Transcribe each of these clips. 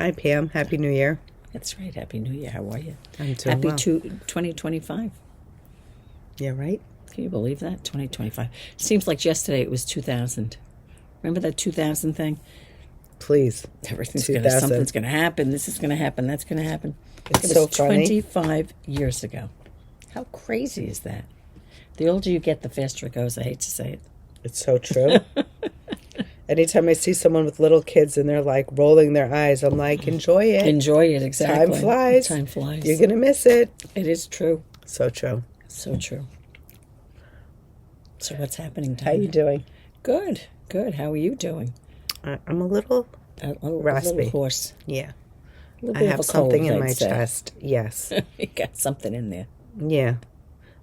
Hi, Pam. Happy New Year. That's right. Happy New Year. How are you? I'm doing Happy well. 2025. Yeah, right? Can you believe that? 2025. Seems like yesterday it was 2000. Remember that 2000 thing? Please. Something's going to happen. This is going to happen. That's going to happen. It's It so was funny. 25 years ago. How crazy is that? The older you get, the faster it goes. I hate to say it. It's so true. Anytime I see someone with little kids and they're like rolling their eyes, I'm like, enjoy it. Enjoy it, exactly. Time flies. Time flies. You're going to miss it. It is true. So true. So true. So what's happening, Dina? How you doing? Good. Good. How are you doing? I'm a little raspy. A little hoarse. Yeah. A little I bit have of a cold, something in I'd my say. chest. Yes. You got something in there. Yeah.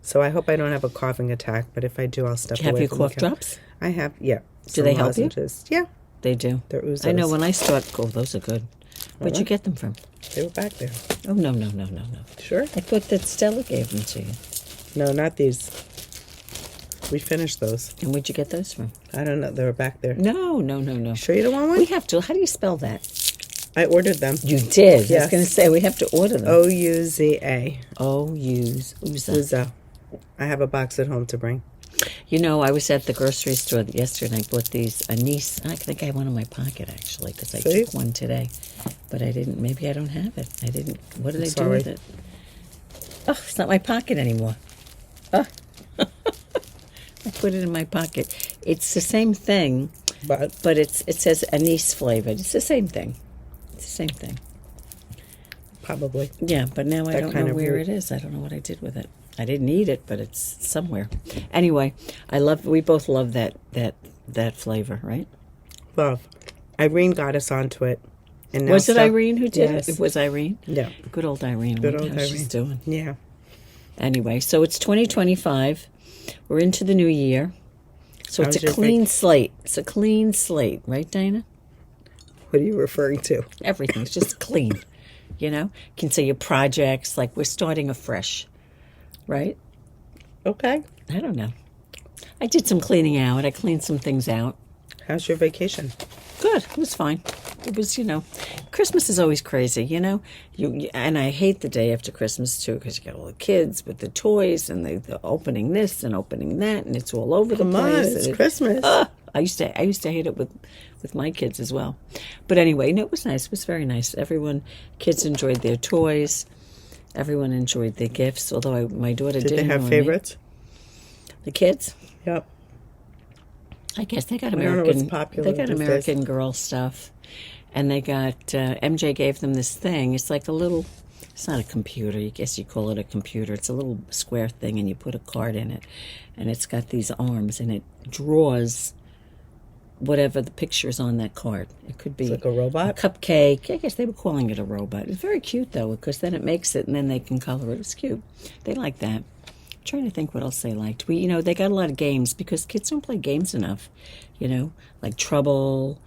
So I hope I don't have a coughing attack, but if I do, I'll step Do you have away your from cough the couch. drops? I have, yeah. Do they some help you? lozenges. Yeah. They do. They're oozos. I know when I start, those are good. Where'd you get them from? They were back there. Oh, no. Sure? I thought that Stella gave them to you. No, not these. We finished those. And where'd you get those from? I don't know. They were back there. No. Sure you don't want one? We have to. How do you spell that? I ordered them. You did. I was Yes. going to say, we have to order them. Ouza. Ouza. I have a box at home to bring. You know, I was at the grocery store yesterday and I bought these anise. I think I have one in my pocket, actually, because I See? took one today. But I didn't. Maybe I don't have it. I didn't. What did I do Sorry. with it? Oh, it's not my pocket anymore. Oh. I put it in my pocket. It's the same thing, but it says anise flavored. It's the same thing. It's the same thing. Probably. Yeah, but now I That don't kind know of where weird. it is. I don't know what I did with it. I didn't eat it, but it's somewhere. Anyway, we both love that flavor, right? Love. Irene got us onto it. And now Was it Irene who did Yes. it? It was Irene? Yeah. Good old Irene. Good Look old how Irene. she's doing. Yeah. Anyway, so it's 2025. We're into the new year. So How's it's a your clean slate. It's a clean slate, right, Dina? What are you referring to? Everything's just clean. You know? You can say your projects, like we're starting afresh. Right? Okay. I don't know. I did some cleaning out. I cleaned some things out. How's your vacation? Good. It was fine. It was, Christmas is always crazy, and I hate the day after Christmas, too, because you got all the kids with the toys, and they're opening this and opening that, and it's all over Come the on, place. it's Christmas. I used to hate it with my kids as well. But anyway, it was nice. It was very nice. Kids enjoyed their toys. Everyone enjoyed their gifts, although my daughter didn't. Did they have annoy me. favorites? The kids? Yep. I guess they got I don't know American. what's popular They got these days. American Girl stuff, and they got MJ gave them this thing. It's like a little. It's not a computer. I guess you call it a computer. It's a little square thing, and you put a card in it, and it's got these arms, and it draws whatever the picture is on that card. It could be It's like a robot? cupcake. I guess they were calling it a robot. It's very cute though, because then it makes it, and then they can color it. It's cute. They like that. I'm trying to think what else they liked. They got a lot of games because kids don't play games enough. Like Trouble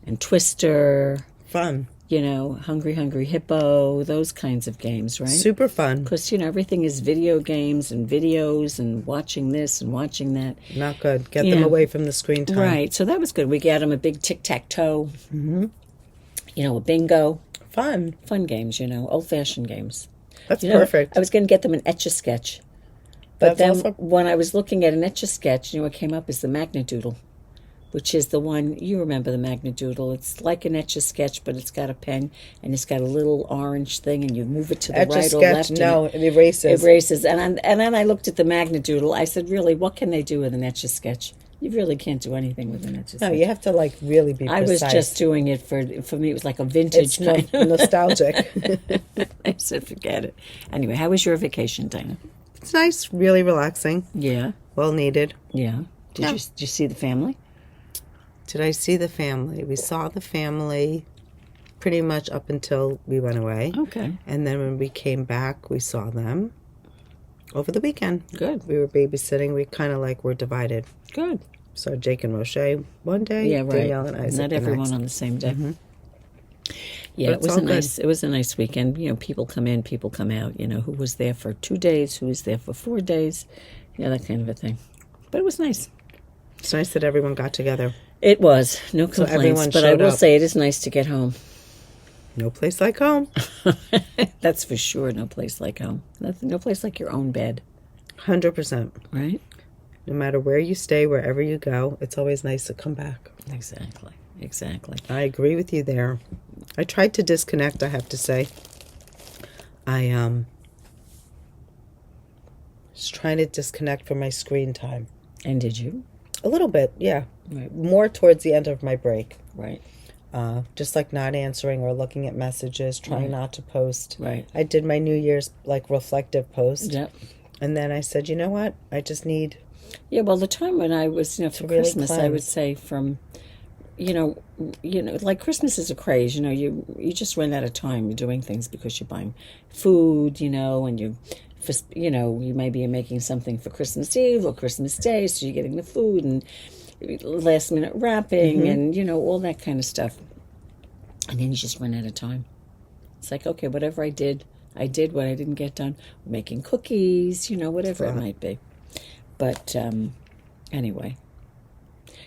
and Twister. Fun. Hungry Hungry Hippo. Those kinds of games, right? Super fun. Because everything is video games and videos and watching this and watching that. Not good. Get them away from the screen time. Right. So that was good. We got them a big tic-tac-toe. Mm-hmm. A bingo. Fun. Fun games, old-fashioned games. That's perfect. I was going to get them an Etch-a-Sketch. But That's then also... when I was looking at an Etch-a-Sketch, what came up is the Magnadoodle, which is the one, you remember the Magnadoodle. It's like an Etch-a-Sketch, but it's got a pen, and it's got a little orange thing, and you move it to the right or left. No, it erases. It erases. And then I looked at the Magnadoodle. I said, really, what can they do with an Etch-a-Sketch? You really can't do anything with an Etch-a-Sketch. No, you have to really be precise. I was just doing it for me. It was like a vintage It's kind of nostalgic. I said, forget it. Anyway, how was your vacation, Dina? It's nice, really relaxing. Yeah. Well needed. Yeah. Did you see the family? Did I see the family? We saw the family pretty much up until we went away. Okay. And then when we came back, we saw them over the weekend. Good. We were babysitting. We kind of were divided. Good. So Jake and Roche one day. Yeah, right. Danielle and Isaac Not the everyone next. on the same day. Mm-hmm. Yeah, But it was a nice weekend. People come in, people come out. Who was there for 2 days, who was there for 4 days, that kind of a thing. But it was nice. It's nice that everyone got together. It was. No So complaints. everyone But I showed will up. say it is nice to get home. No place like home. That's for sure. No place like home. No place like your own bed. 100%. Right? No matter where you stay, wherever you go, it's always nice to come back. Exactly. I agree with you there. I tried to disconnect, I have to say. I was trying to disconnect from my screen time. And did you? A little bit, yeah. Right. More towards the end of my break. Right. Just like not answering or looking at messages, trying not to post. Right. I did my New Year's like reflective post. Yep. And then I said, you know what? I just need... Yeah, well, the time when I was, for really Christmas, I would cleanse. say from, like Christmas is a craze. You just run out of time doing things because you're buying food, and you maybe you're making something for Christmas Eve or Christmas Day, so you're getting the food and last minute wrapping and all that kind of stuff, and then you just run out of time. It's like, okay, whatever I did what I didn't get done, making cookies, whatever it might be. But anyway,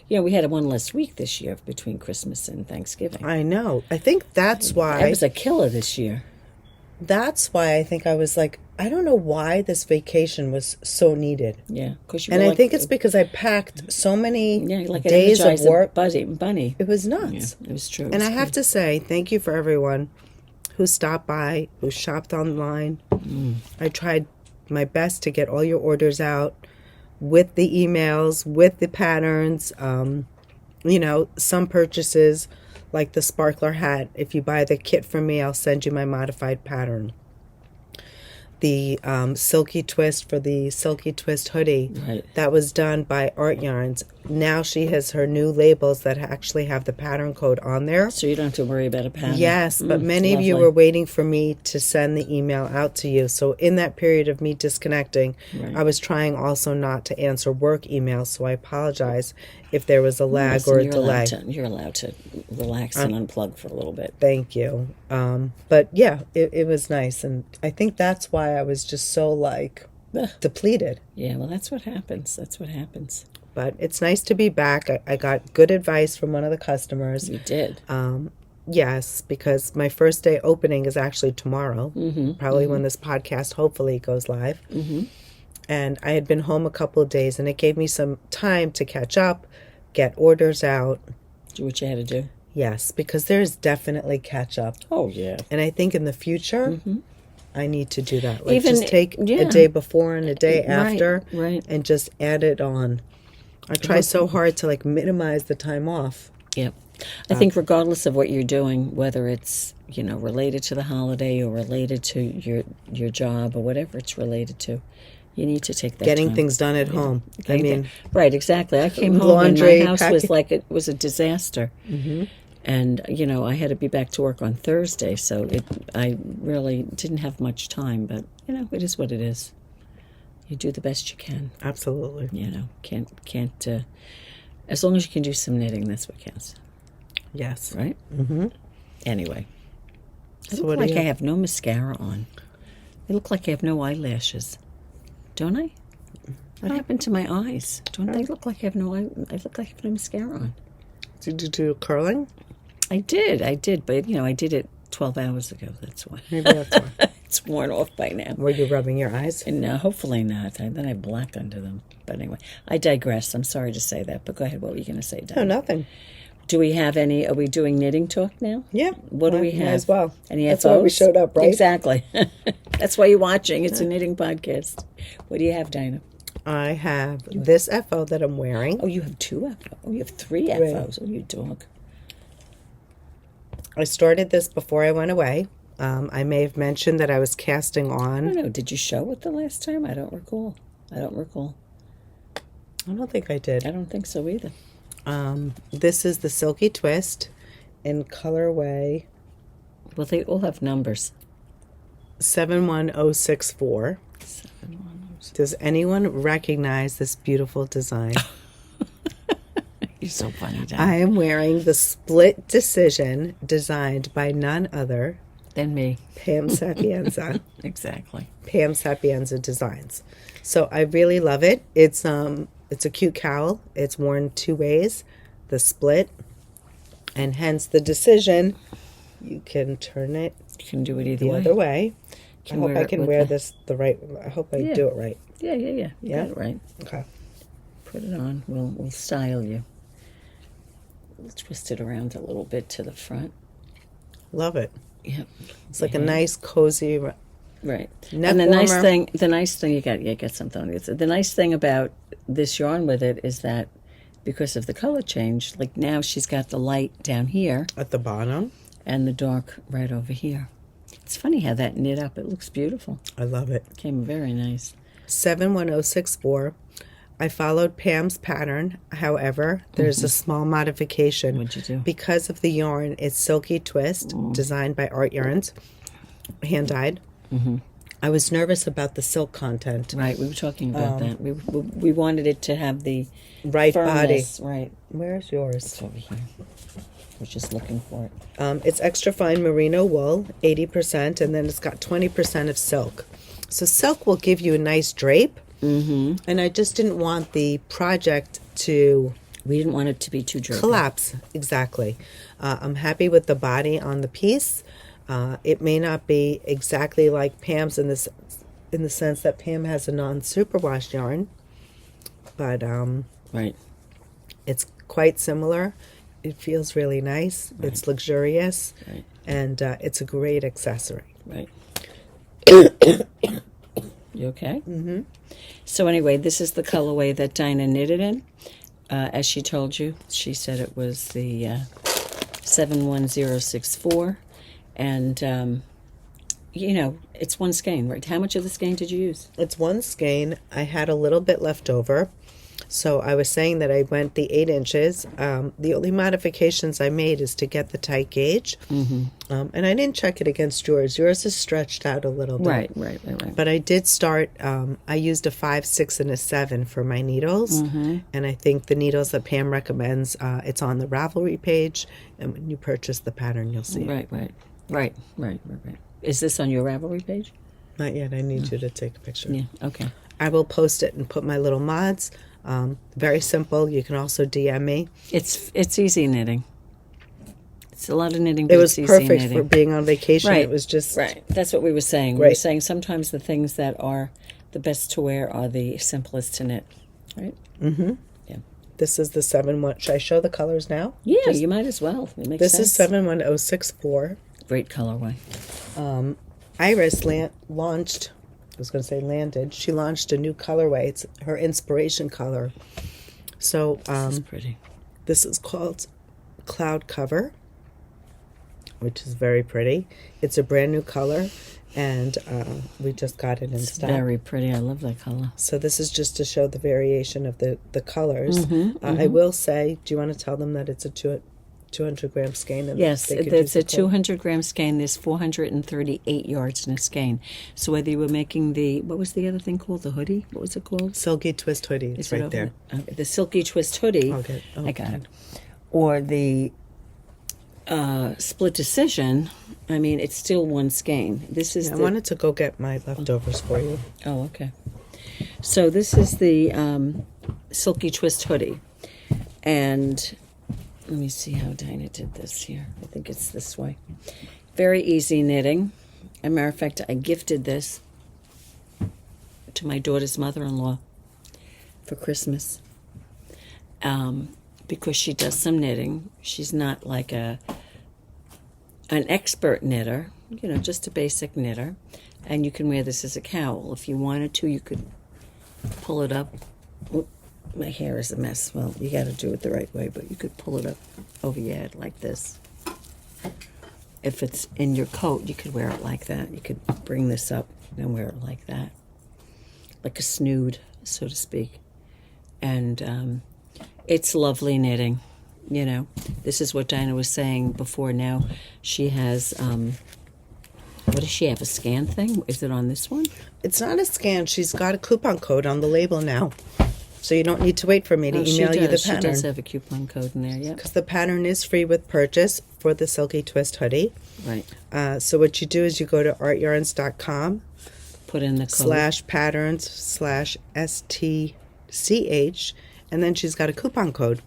we had one less week this year between Christmas and Thanksgiving. I know. I think that's why... It was a killer this year. That's why I think I was like, I don't know why this vacation was so needed. Yeah, and I think it's because I packed so many like days of work. Bunny. It was nuts. Yeah, it was true. And I have to say, thank you for everyone who stopped by, who shopped online. I tried my best to get all your orders out with the emails, with the patterns. Some purchases, like the sparkler hat. If you buy the kit from me, I'll send you my modified pattern. The Silky Twist for the Silky Twist hoodie. Right. That was done by Art Yarns. Now she has her new labels that actually have the pattern code on there. So you don't have to worry about a pattern. Yes, but many of you were waiting for me to send the email out to you. So in that period of me disconnecting, I was trying also not to answer work emails. So I apologize if there was a lag or a delay. You're allowed to relax and unplug for a little bit. Thank you. But yeah, it was nice. And I think that's why I was just so depleted. Yeah, well, that's what happens. But it's nice to be back. I got good advice from one of the customers. You did. Yes, because my first day opening is actually tomorrow. Probably when this podcast hopefully goes live. And I had been home a couple of days, and it gave me some time to catch up, get orders out. Do what you had to do. Yes, because there's definitely catch up. Oh, yeah. And I think in the future, I need to do that. Even just take a day before and a day after, and just add it on. I try so hard to minimize the time off. Yep. I think regardless of what you're doing, whether it's related to the holiday or related to your job or whatever it's related to, you need to take that Getting time. things done at home. Right, exactly. I came home and my house was like it was a disaster. And, I had to be back to work on Thursday, so I really didn't have much time, but, it is what it is. You do the best you can. Absolutely. Can't as long as you can do some knitting, that's what counts. Yes. Right? Anyway. I So look like I have no mascara on. I look like I have no eyelashes. Don't I? What happened to my eyes? Don't they look like I have no I look like I have no mascara on. Did you do curling? I did, but I did it 12 hours ago. That's why. Maybe that's why. It's worn off by now. Were you rubbing your eyes? And hopefully not. Then I have black under them. But anyway, I digress. I'm sorry to say that, but go ahead. What were you going to say, Dina? No, nothing. Do we have any? Are we doing knitting talk now? Yeah. What do we have? Might as well. Any That's FOs? why we showed up, right? Exactly. That's why you're watching. It's a knitting podcast. What do you have, Dina? I have this FO that I'm wearing. Oh, you have 2 FOs. Oh, you have 3 Right. FOs. Oh, you dog. I started this before I went away. I may have mentioned that I was casting I on. don't know. Did you show it the last time? I don't recall. I don't think I did. I don't think so either. This is the Silky Twist in colorway Well, they all have numbers. 71064. 71064. Does anyone recognize this beautiful design? You're so funny, Dina. I am wearing the Split Decision designed by none other Than me. Pam Sapienza. Exactly. Pam Sapienza Designs. So I really love it. It's a cute cowl. It's worn 2 ways, the split, and hence the decision You can turn it You can do it either the way. other way. I Can hope wear I it can with wear the- this the right. I hope I Yeah. do it right. Yeah. You Yeah? got it right. Okay. Put it on. We'll style you. We'll twist it around a little bit to the front. Love it. Yep. It's like a nice, cozy. Right. Neck And the warmer. nice thing you got something on it. The nice thing about this yarn with it is that because of the color change, like now she's got the light down here At the bottom. and the dark right over here. It's funny how that knit up. It looks beautiful. I love it. Came very nice. 71064. I followed Pam's pattern. However, there's a small modification. What'd you do? Because of the yarn, it's Silky Twist, designed by Art Yarns, hand-dyed. I was nervous about the silk content. Right, we were talking about that. We wanted it to have the Right firmness. body. Right. Where's yours? It's over here. I was just looking for it. It's extra fine merino wool, 80%, and then it's got 20% of silk. So silk will give you a nice drape. And I just didn't want the project to We didn't want it to be too drapey. collapse. Exactly. I'm happy with the body on the piece. It may not be exactly like Pam's in the sense that Pam has a non-superwash yarn, but Right. it's quite similar. It feels really nice. Right. It's luxurious, Right. and it's a great accessory. Right. You okay? Mm-hmm. So anyway, this is the colorway that Dina knitted in. As she told you, she said it was the 71064. And, it's one skein, right? How much of the skein did you use? It's one skein. I had a little bit left over. So I was saying that I went the 8 inches. The only modifications I made is to get the tight gauge. And I didn't check it against yours. Yours is stretched out a little bit. Right. But I did start, I used a 5, 6, and a 7 for my needles. And I think the needles that Pam recommends, it's on the Ravelry page. And when you purchase the pattern, you'll see it. Right. Is this on your Ravelry page? Not yet. I need you to take a picture. Yeah, okay. I will post it and put my little mods. Very simple. You can also DM me. It's easy knitting. It's a lot of knitting, but It was it's easy perfect knitting. for being on vacation. Right. It was just Right. That's what we were saying. We were Right. saying sometimes the things that are the best to wear are the simplest to knit. Right? This is the 7-1. Should I show the colors now? Yeah, you might as well. It makes This sense. is 71064. Great colorway. Iris launched. I was going to say landed. She launched a new colorway. It's her inspiration color. So This is pretty. this is called Cloud Cover, which is very pretty. It's a brand new color, and we just got it in It's stock. very pretty. I love that color. So this is just to show the variation of the colors. I will say, do you want to tell them that it's a 200-gram skein? And Yes, they could it's use a the code? 200-gram skein. There's 438 yards in a skein. So whether you were making what was the other thing called? The hoodie? What was it called? Silky Twist Hoodie. It's Is it right over there. The Silky Twist hoodie. Okay. I got it. Or the Split Decision. I mean, it's still one skein. This is I wanted to go get my leftovers for you. Oh, okay. So this is the Silky Twist hoodie. And let me see how Dina did this here. I think it's this way. Very easy knitting. As a matter of fact, I gifted this to my daughter's mother-in-law for Christmas. Because she does some knitting. She's not like an expert knitter, just a basic knitter. And you can wear this as a cowl. If you wanted to, you could pull it up. Oop, my hair is a mess. Well, you got to do it the right way, but you could pull it up over your head like this. If it's in your coat, you could wear it like that. You could bring this up and wear it like that. Like a snood, so to speak. And it's lovely knitting. This is what Dina was saying before. Now she has, what does she have, a scan thing? Is it on this one? It's not a scan. She's got a coupon code on the label now. So you don't need to wait for me to email you the She pattern. does have a coupon code in there, yeah. Because the pattern is free with purchase for the Silky Twist hoodie. Right. So what you do is you go to artyarns.com Put in the code. /patterns/STCH, and then she's got a coupon code.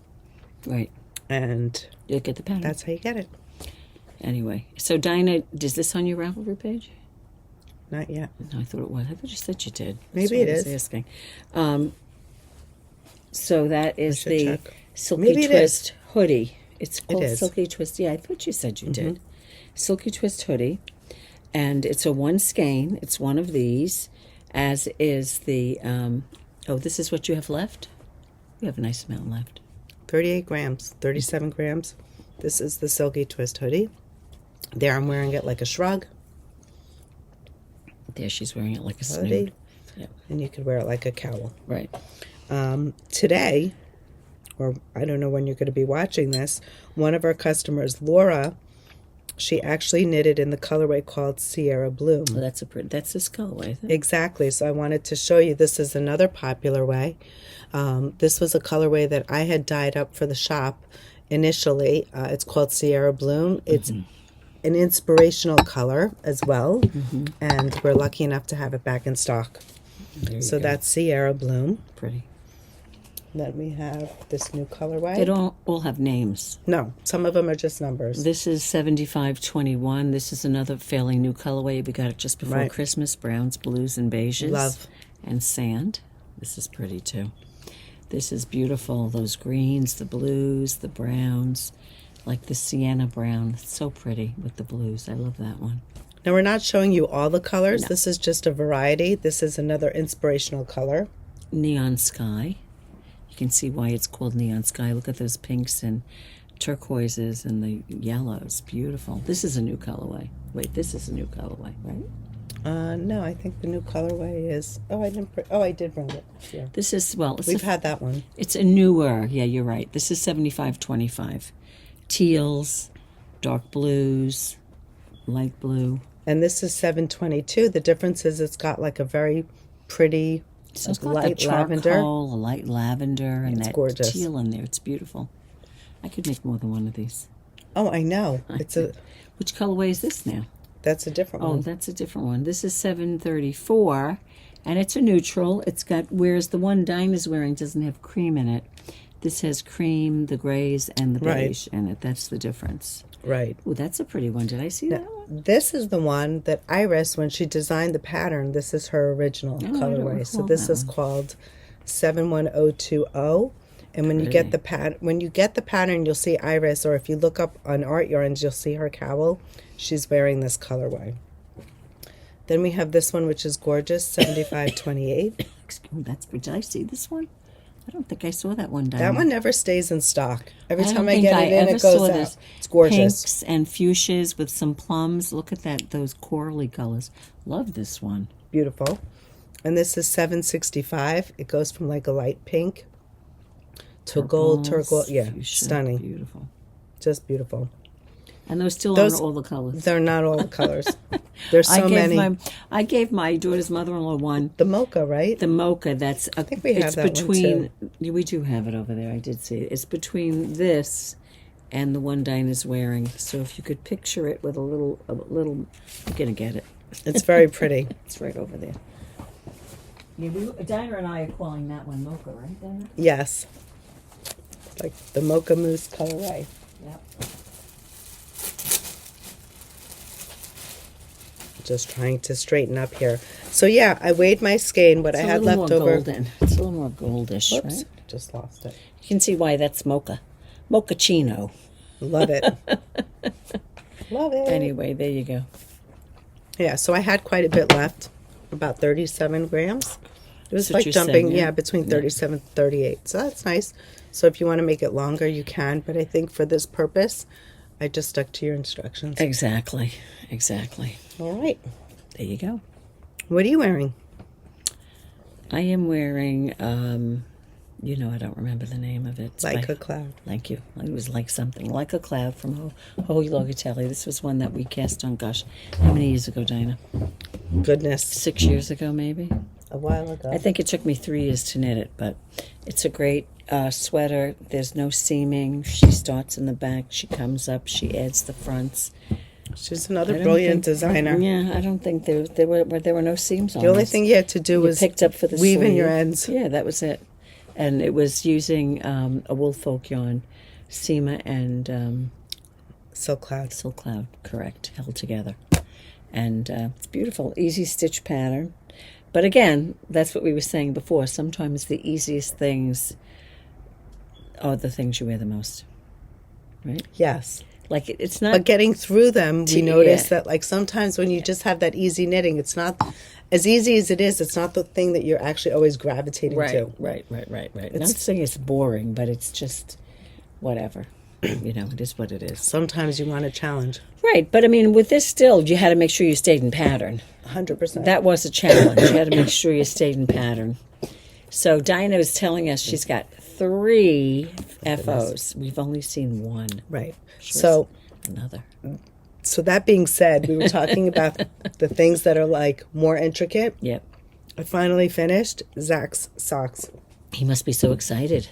Right. And You'll get the pattern. that's how you get it. Anyway, so Dina, is this on your Ravelry page? Not yet. No, I thought it was. I thought you said you did. Maybe it is. Asking. So that is the check. Silky Maybe it Twist hoodie. It's called is. Silky Twist. Yeah, I thought you said you did. Silky Twist hoodie. And it's a one skein. It's one of these, as is the, this is what you have left? You have a nice amount left. 38 grams, 37 grams. This is the Silky Twist hoodie. There I'm wearing it like a shrug. There she's wearing it like a Hoodie. snood. Yep. And you could wear it like a cowl. Right. Today, or I don't know when you're going to be watching this, one of our customers, Laura, she actually knitted in the colorway called Sierra Bloom. Well, that's this colorway, I think. Exactly. So I wanted to show you, this is another popular way. This was a colorway that I had dyed up for the shop initially. It's called Sierra Bloom. It's an inspirational color as well, and we're lucky enough to have it back in stock. So that's Sierra Bloom. Pretty. Then we have this new colorway. They don't all have names. No, some of them are just numbers. This is 7521. This is another fairly new colorway. We got it just before Christmas. Browns, blues, and beiges. Love. And sand. This is pretty too. This is beautiful. Those greens, the blues, the browns, like the sienna brown. It's so pretty with the blues. I love that one. Now we're not showing you all the colors. No. This is just a variety. This is another inspirational color. Neon sky. You can see why it's called neon sky. Look at those pinks and turquoises and the yellows. Beautiful. This is a new colorway. Wait, this is a new colorway, right? No, I think the new colorway is. I did bring it here. This is We've had that one. It's a newer. Yeah, you're right. This is 7525. Teals, dark blues, light blue. And this is 722. The difference is it's got like a very pretty So it's got light the charcoal, lavender. a light lavender, and It's that gorgeous. teal in there. It's beautiful. I could make more than one of these. Oh, I know. Which colorway is this now? That's a different Oh, one. that's a different one. This is 734, and it's a neutral. It's got, whereas the one Dina's wearing doesn't have cream in it. This has cream, the grays, and the beige in it. That's the difference. Right. Oh, that's a pretty one. Did I see that one? This is the one that Iris, when she designed the pattern, this is her original I don't colorway. So recall this that is one. called 71020. And when you get the pattern, you'll see Iris, or if you look up on Art Yarns, you'll see her cowl. She's wearing this colorway. Then we have this one, which is gorgeous, 7528. That's pretty. Did I see this one? I don't think I saw that one. That one never stays in stock. Every don't time I think get it in, ever it goes saw out. this. It's gorgeous. Pinks and fuchsias with some plums. Look at that, those corally colors. Love this one. Beautiful. And this is 765. It goes from like a light pink to gold, turquoise. Yeah, fuchsia, stunning. Beautiful. Just beautiful. And those still aren't all the colors. They're not all the colors. There's so many. I gave my daughter's mother-in-law one. The mocha, right? The mocha. That's. I think we have that one, too. We do have it over there. I did see it. It's between this and the one Dina's wearing. So if you could picture it with a little, you're gonna get it. It's very pretty. It's right over there. Yeah, Dina and I are calling that one mocha, right, Dina? Yes. Like the mocha mousse colorway. Yep. Just trying to straighten up here. So yeah, I weighed my skein. What I had left over. Golden. It's a little more goldish, Whoops, right? just lost it. You can see why that's mocha. Mochaccino. Love it. Love it. Anyway, there you go. Yeah, so I had quite a bit left, about 37 grams. It was That's what like you're jumping, saying, yeah. between 37 and 38. So that's nice. So if you want to make it longer, you can. But I think for this purpose, I just stuck to your instructions. Exactly. All right. There you go. What are you wearing? I am wearing, I don't remember the name of it. It's Like by- a cloud. Thank you. It was like something, like a cloud from Holy Locatelli. This was one that we cast on, gosh, how many years ago, Dina? Goodness. 6 years ago, maybe? A while ago. I think it took me 3 years to knit it, but it's a great sweater. There's no seaming. She starts in the back. She comes up. She adds the fronts. She's another brilliant designer. Yeah, I don't think there were no seams on The only this. thing you had to do was picked up for the weave in sleeve. your ends. Yeah, that was it. And it was using a wool folk yarn, Seema and Silk Cloud. Silk Cloud, correct, held together. And it's beautiful, easy stitch pattern. But again, that's what we were saying before. Sometimes the easiest things are the things you wear the most, right? Yes. Like it's not. But getting through them, we notice yeah. that like sometimes when you just have that easy knitting, it's not as easy as it is. It's not the thing that you're actually always gravitating to. Right. Not saying it's boring, but it's just whatever. You know, it is what it is. Sometimes you want a challenge. Right, but I mean, with this still, you had to make sure you stayed in pattern. 100%. That was a challenge. You had to make sure you stayed in pattern. So Dina was telling us she's got 3 FOs. We've only seen one. Right. So another. So that being said, we were talking about the things that are like more intricate. Yep. I finally finished Zach's socks. He must be so excited.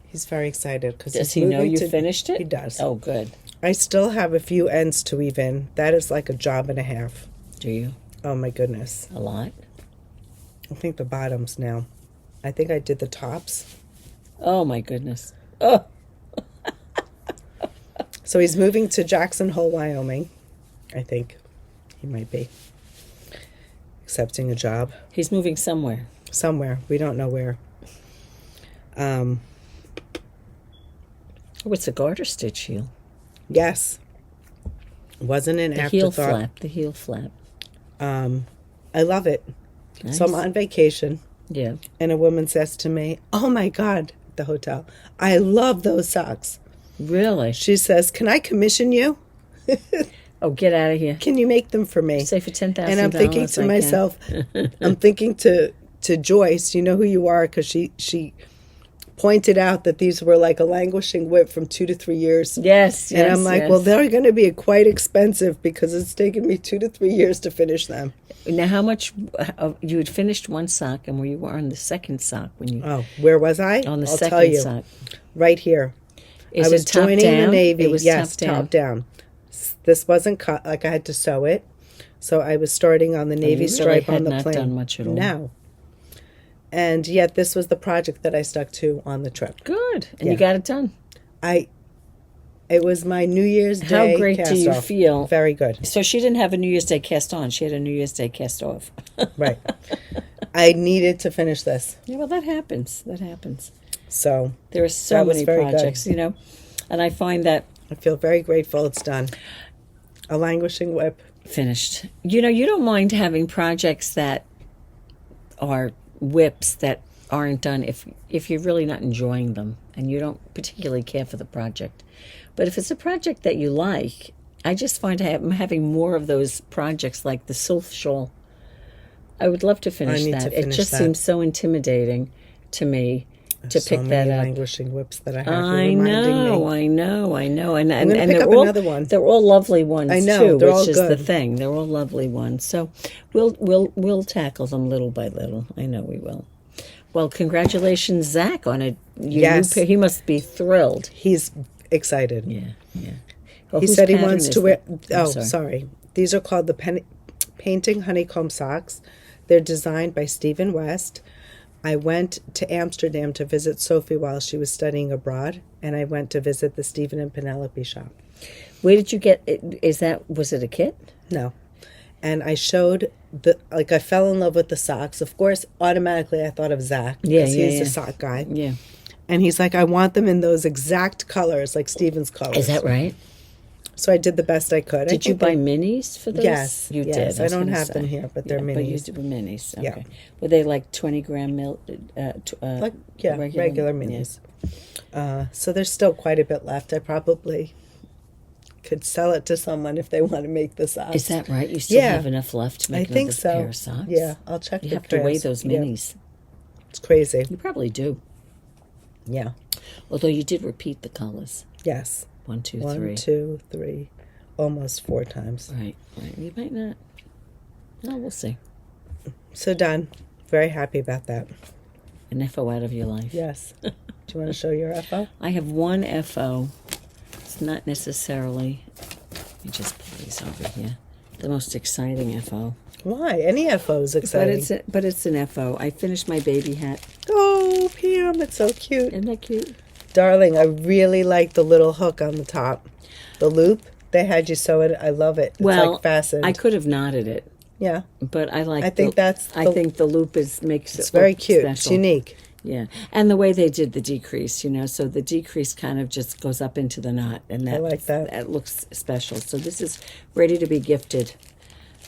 He's very excited because does he know you finished it? He does. Oh, good. I still have a few ends to weave in. That is like a job and a half. Do you? Oh my goodness. A lot? I think the bottoms now. I think I did the tops. Oh my goodness. Oh. So he's moving to Jackson Hole, Wyoming. I think he might be accepting a job. He's moving somewhere. Somewhere. We don't know where. Oh, it's a garter stitch heel. Yes. Wasn't an afterthought. The heel flap. I love it. Nice. So I'm on vacation. Yeah. And a woman says to me, "Oh my God," at the hotel, "I love those socks." Really? She says, "Can I commission you? Oh, get out of here. Can you make them for me?" Say for $10,000. And I'm thinking to myself, I'm thinking to Joyce, you know who you are, because she pointed out that these were like a languishing whip from 2 to 3 years. Yes. And I'm like, well, they're going to be quite expensive because it's taken me 2 to 3 years to finish them. Now, how much you had finished one sock, and where you were on the second sock when you? Oh, where was I? On the I'll second tell you. sock. Right here. Is I was it top joining down? the Navy. It was yes, top down. This wasn't cut. Like I had to sew it. So I was starting on the Navy stripe on the plane. You really had not done much at all. No. And yet this was the project that I stuck to on the trip. Good. And you got it done. It was my New Year's Day How great do you cast-off. feel? Very good. So she didn't have a New Year's Day cast on. She had a New Year's Day cast off. Right. I needed to finish this. Yeah, well, that happens. So there are so many projects, good. you know. And I find that I feel very grateful it's done. A languishing whip. Finished. You know, you don't mind having projects that are whips that aren't done if you're really not enjoying them and you don't particularly care for the project. But if it's a project that you like, I just find I'm having more of those projects like the Sylph shawl. I would love to finish that. It just seems so intimidating to me to pick that up. Languishing whips that I have. I know. And they're all another one. They're all lovely ones. I know, too, they're which all is good. the thing. They're all lovely ones. So we'll tackle them little by little. I know we will. Well, congratulations, Zach, on a Yes. new pair. He must be thrilled. He's excited. Yeah. Well, He whose said he pattern wants is to wear. that? Oh, sorry. These are called the Painting Honeycomb socks. They're designed by Stephen West. I went to Amsterdam to visit Sophie while she was studying abroad, and I went to visit the Stephen and Penelope shop. Where did you get it? Was it a kit? No. And I showed I fell in love with the socks. Of course, automatically I thought of Zach because he's a sock guy. Yeah. And he's like, I want them in those exact colors, like Stephen's colors. Is that right? So I did the best I could. Did you buy minis for those? Yes. You yes. did. I don't have them here, but they're minis. But you did minis. Okay. Yeah. Were they like 20-gram regular minis. Yeah. So there's still quite a bit left. I probably could sell it to someone if they want to make the socks. Is that right? You still have enough left to make another pair of socks? Yeah, I'll check. You have to weigh those minis. Yeah. It's crazy. You probably do. Yeah. Although you did repeat the colors. Yes. 1, 2, 3. 1, 2, 3. Almost 4 times. Right. You might not. No, we'll see. So done. Very happy about that. An FO out of your life. Yes. Do you want to show your FO? I have one FO. It's not necessarily, let me just pull these over here, the most exciting FO. Why? Any FO is exciting. But it's an FO. I finished my baby hat. Oh, Pam, it's so cute. Isn't that cute? Darling, I really like the little hook on the top. The loop, they had you sew it. I love it. It's like fastened. I could have knotted it. Yeah. But I like I think the loop makes it it's very cute. Special. It's unique. Yeah. And the way they did the decrease, so the decrease kind of just goes up into the knot, and I like that. That looks special. So this is ready to be gifted.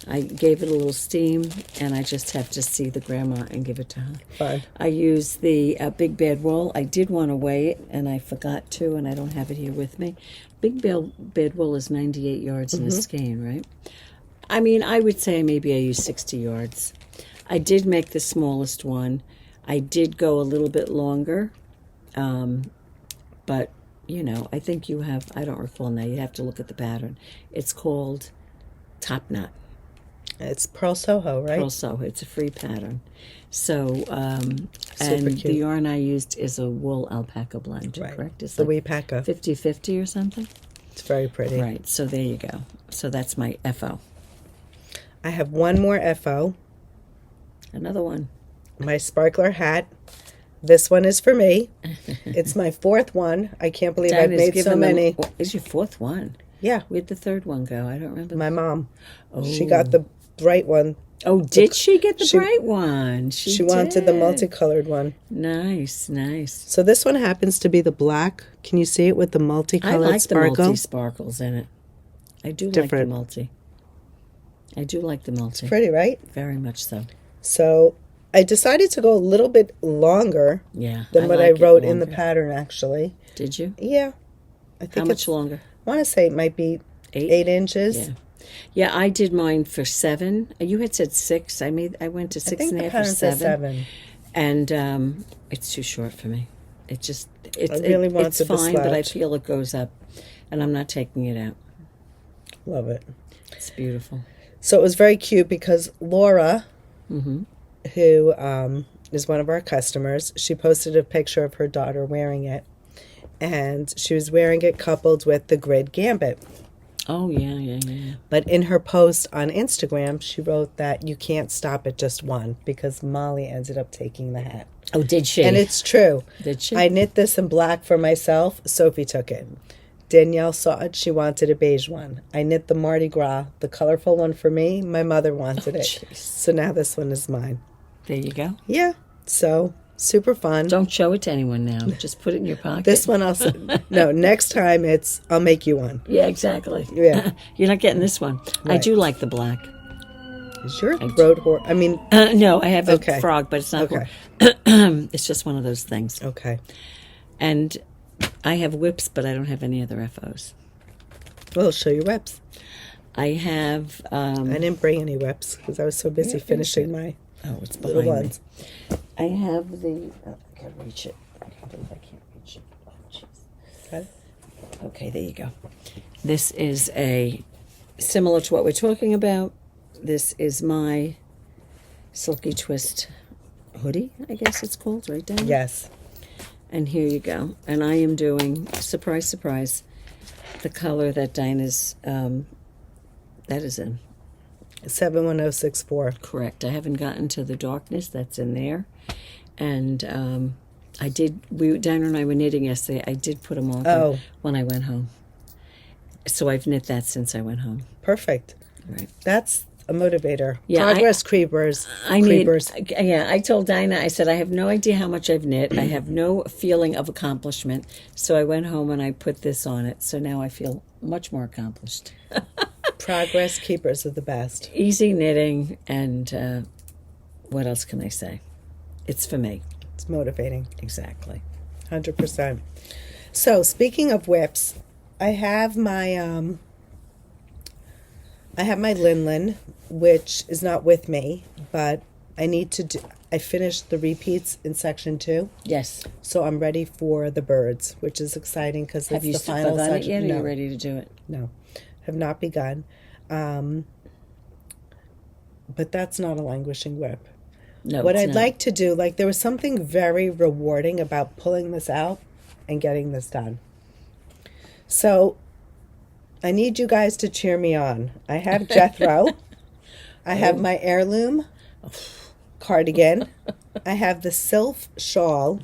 I gave it a little steam, and I just have to see the grandma and give it to her. Fine. I use the Big Bad Wool. I did want to weigh it, and I forgot to, and I don't have it here with me. Big Bad Wool is 98 yards in a skein, right? I mean, I would say maybe I use 60 yards. I did make the smallest one. I did go a little bit longer, but, I think you have, I don't recall now, you have to look at the pattern. It's called Top Knot. It's Pearl Soho, right? Pearl Soho. It's a free pattern. So, and cute. the yarn I used is a wool alpaca blend, correct? It's the like Weepaca. 50-50 or something? It's very pretty. Right, so there you go. So that's my FO. I have one more FO. Another one. My sparkler hat. This one is for me. It's my fourth one. I can't believe I've made so many. It's your fourth one. Yeah. Where'd the third one go? I don't remember. My mom. Oh. She got the bright one. Oh, did she get the bright one? She wanted the multicolored one. Nice, nice. So this one happens to be the black. Can you see it with the multicolored sparkle? I like the multi-sparkles in it. I do like the multi. I do like the multi. It's pretty, right? Very much so. So I decided to go a little bit longer than what I wrote in the pattern, actually. Did you? Yeah. I think How much longer? I want to say it might be 8 inches. Yeah. Yeah, I did mine for 7. You had said 6. I went to 6.5 or 7. And it's too short for me. It's fine, but I feel it goes up, and I'm not taking it out. Love it. It's beautiful. So it was very cute because Laura, who is one of our customers, she posted a picture of her daughter wearing it, and she was wearing it coupled with the grid Gambit. Oh, yeah. But in her post on Instagram, she wrote that you can't stop at just one because Molly ended up taking the hat. Oh, did she? And it's true. Did she? I knit this in black for myself. Sophie took it. Danielle saw it. She wanted a beige one. I knit the Mardi Gras, the colorful one for me. My mother wanted it. Geez. So now this one is mine. There you go. Yeah. So super fun. Don't show it to anyone now. Just put it in your pocket. This one also. No, next time I'll make you one. Yeah, exactly. Yeah. You're not getting this one. Right. I do like the black. Is your throat horse? I mean. No, I have a frog, but it's not. Okay. It's just one of those things. Okay. And I have whips, but I don't have any other FOs. Well, I'll show you whips. I have. I didn't bring any whips because I was so busy finishing my it's little ones. Me. I have the. I can't reach it. I can't believe I can't reach it. Oh, jeez. Okay, there you go. This is similar to what we're talking about. This is my Silky Twist hoodie, I guess it's called, right, Dina? Yes. And here you go. And I am doing, surprise, surprise, the color that Dinah's, that is in. 71064. Correct. I haven't gotten to the darkness that's in there. And Dinah and I were knitting yesterday. I did put them on when I went home. So I've knit that since I went home. Perfect. Right. That's a motivator. Yeah, Progress creepers. I told Dina, I said, I have no idea how much I've knit. I have no feeling of accomplishment. So I went home and I put this on it. So now I feel much more accomplished. Progress keepers are the best. Easy knitting, and what else can I say? It's for me. It's motivating. Exactly. 100%. So speaking of whips, I have my Linlin, which is not with me, but I need to I finished the repeats in section 2. Yes. So I'm ready for the birds, which is exciting because it's the final section. Have you begun it yet, or are you ready to do it? No, have not begun. But that's not a languishing whip. No, what I'd like to do, there was something very rewarding about pulling this out and getting this done. So I need you guys to cheer me on. I have Jethro. I have my heirloom. cardigan. I have the Sylph shawl.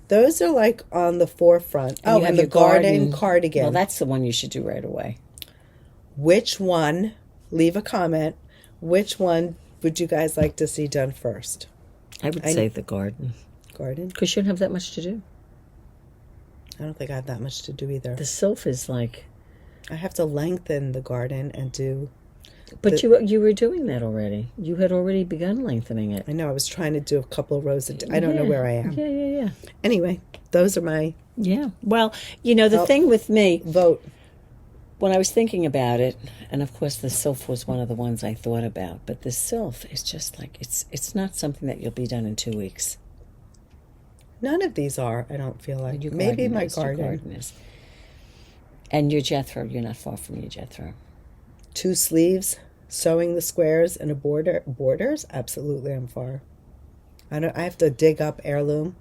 Those are like on the forefront. And you Oh, have and the your garden cardigan. Well, that's the one you should do right away. Which one, leave a comment, which one would you guys like to see done first? I would say the garden. Garden? Because you don't have that much to do. I don't think I have that much to do either. The Sylph is like... I have to lengthen the garden and do... But you were doing that already. You had already begun lengthening it. I know, I was trying to do a couple of rows a day. I don't know where I am. Yeah. Anyway, those are my... Yeah. Well, the thing with me... Vote. When I was thinking about it, and of course the Sylph was one of the ones I thought about, but the Sylph is just like, it's not something that you'll be done in 2 weeks. None of these are, I don't feel like. Your Maybe garden my is, your garden. is. And your Jethro, you're not far from your Jethro. 2 sleeves, sewing the squares, and a border. Borders? Absolutely, I'm far. I have to dig up heirloom.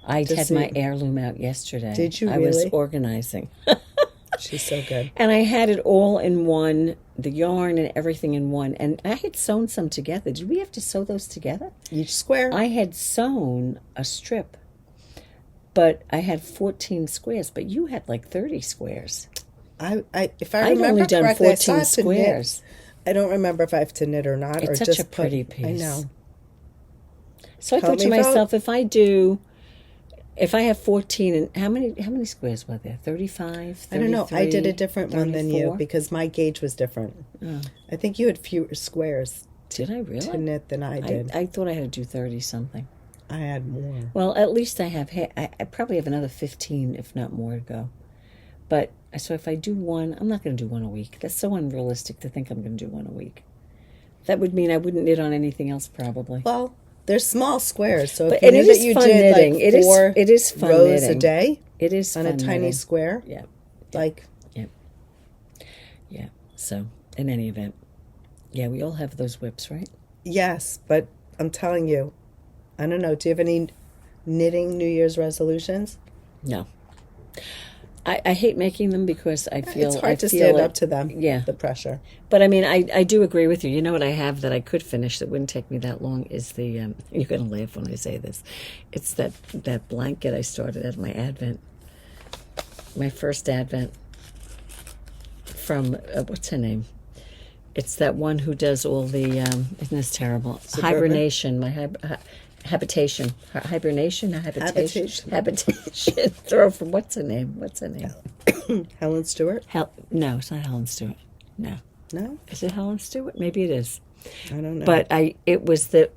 I had my heirloom out yesterday. Did you I really? was organizing. She's so good. And I had it all in one, the yarn and everything in one. And I had sewn some together. Did we have to sew those together? Each square. I had sewn a strip, but I had 14 squares. But you had like 30 squares. If I I'd remember only done correctly, 14 squares. I don't remember if I have to knit or not. It's or such just a pretty piece. I know. So I thought to myself, if I have 14, and how many squares were there? 35, 33, I don't know. I did a different 34? one than you because my gauge was different. Oh. I think you had fewer squares Did I really? to knit than I did. I thought I had to do 30 something. I had more. Well, at least I have. I probably have another 15, if not more, to go. But so if I do one, I'm not going to do one a week. That's so unrealistic to think I'm going to do one a week. That would mean I wouldn't knit on anything else, probably. Well, they're small squares, so but if you knew it that is you fun did knitting. like four it is fun rows knitting. a day, it is on fun a tiny knitting. square, Yeah, like yeah. So in any event, yeah, we all have those whips, right? yes. But I'm telling you, I don't know. Do you have any knitting New Year's resolutions? No. I hate making them because I feel it's hard to stand up to them. Yeah, the pressure. But I mean, I do agree with you. You know what I have that I could finish that wouldn't take me that long is the. You're going to laugh when I say this. It's that blanket I started at my Advent, my first Advent. From what's her name? It's that one who does all the. Isn't this terrible? Suburban? Hibernation. Habitation. Habitation. Throw from what's her name? Helen Stewart? No, it's not Helen Stewart. No. No? Is it Helen Stewart? Maybe it is. I don't know. But it was the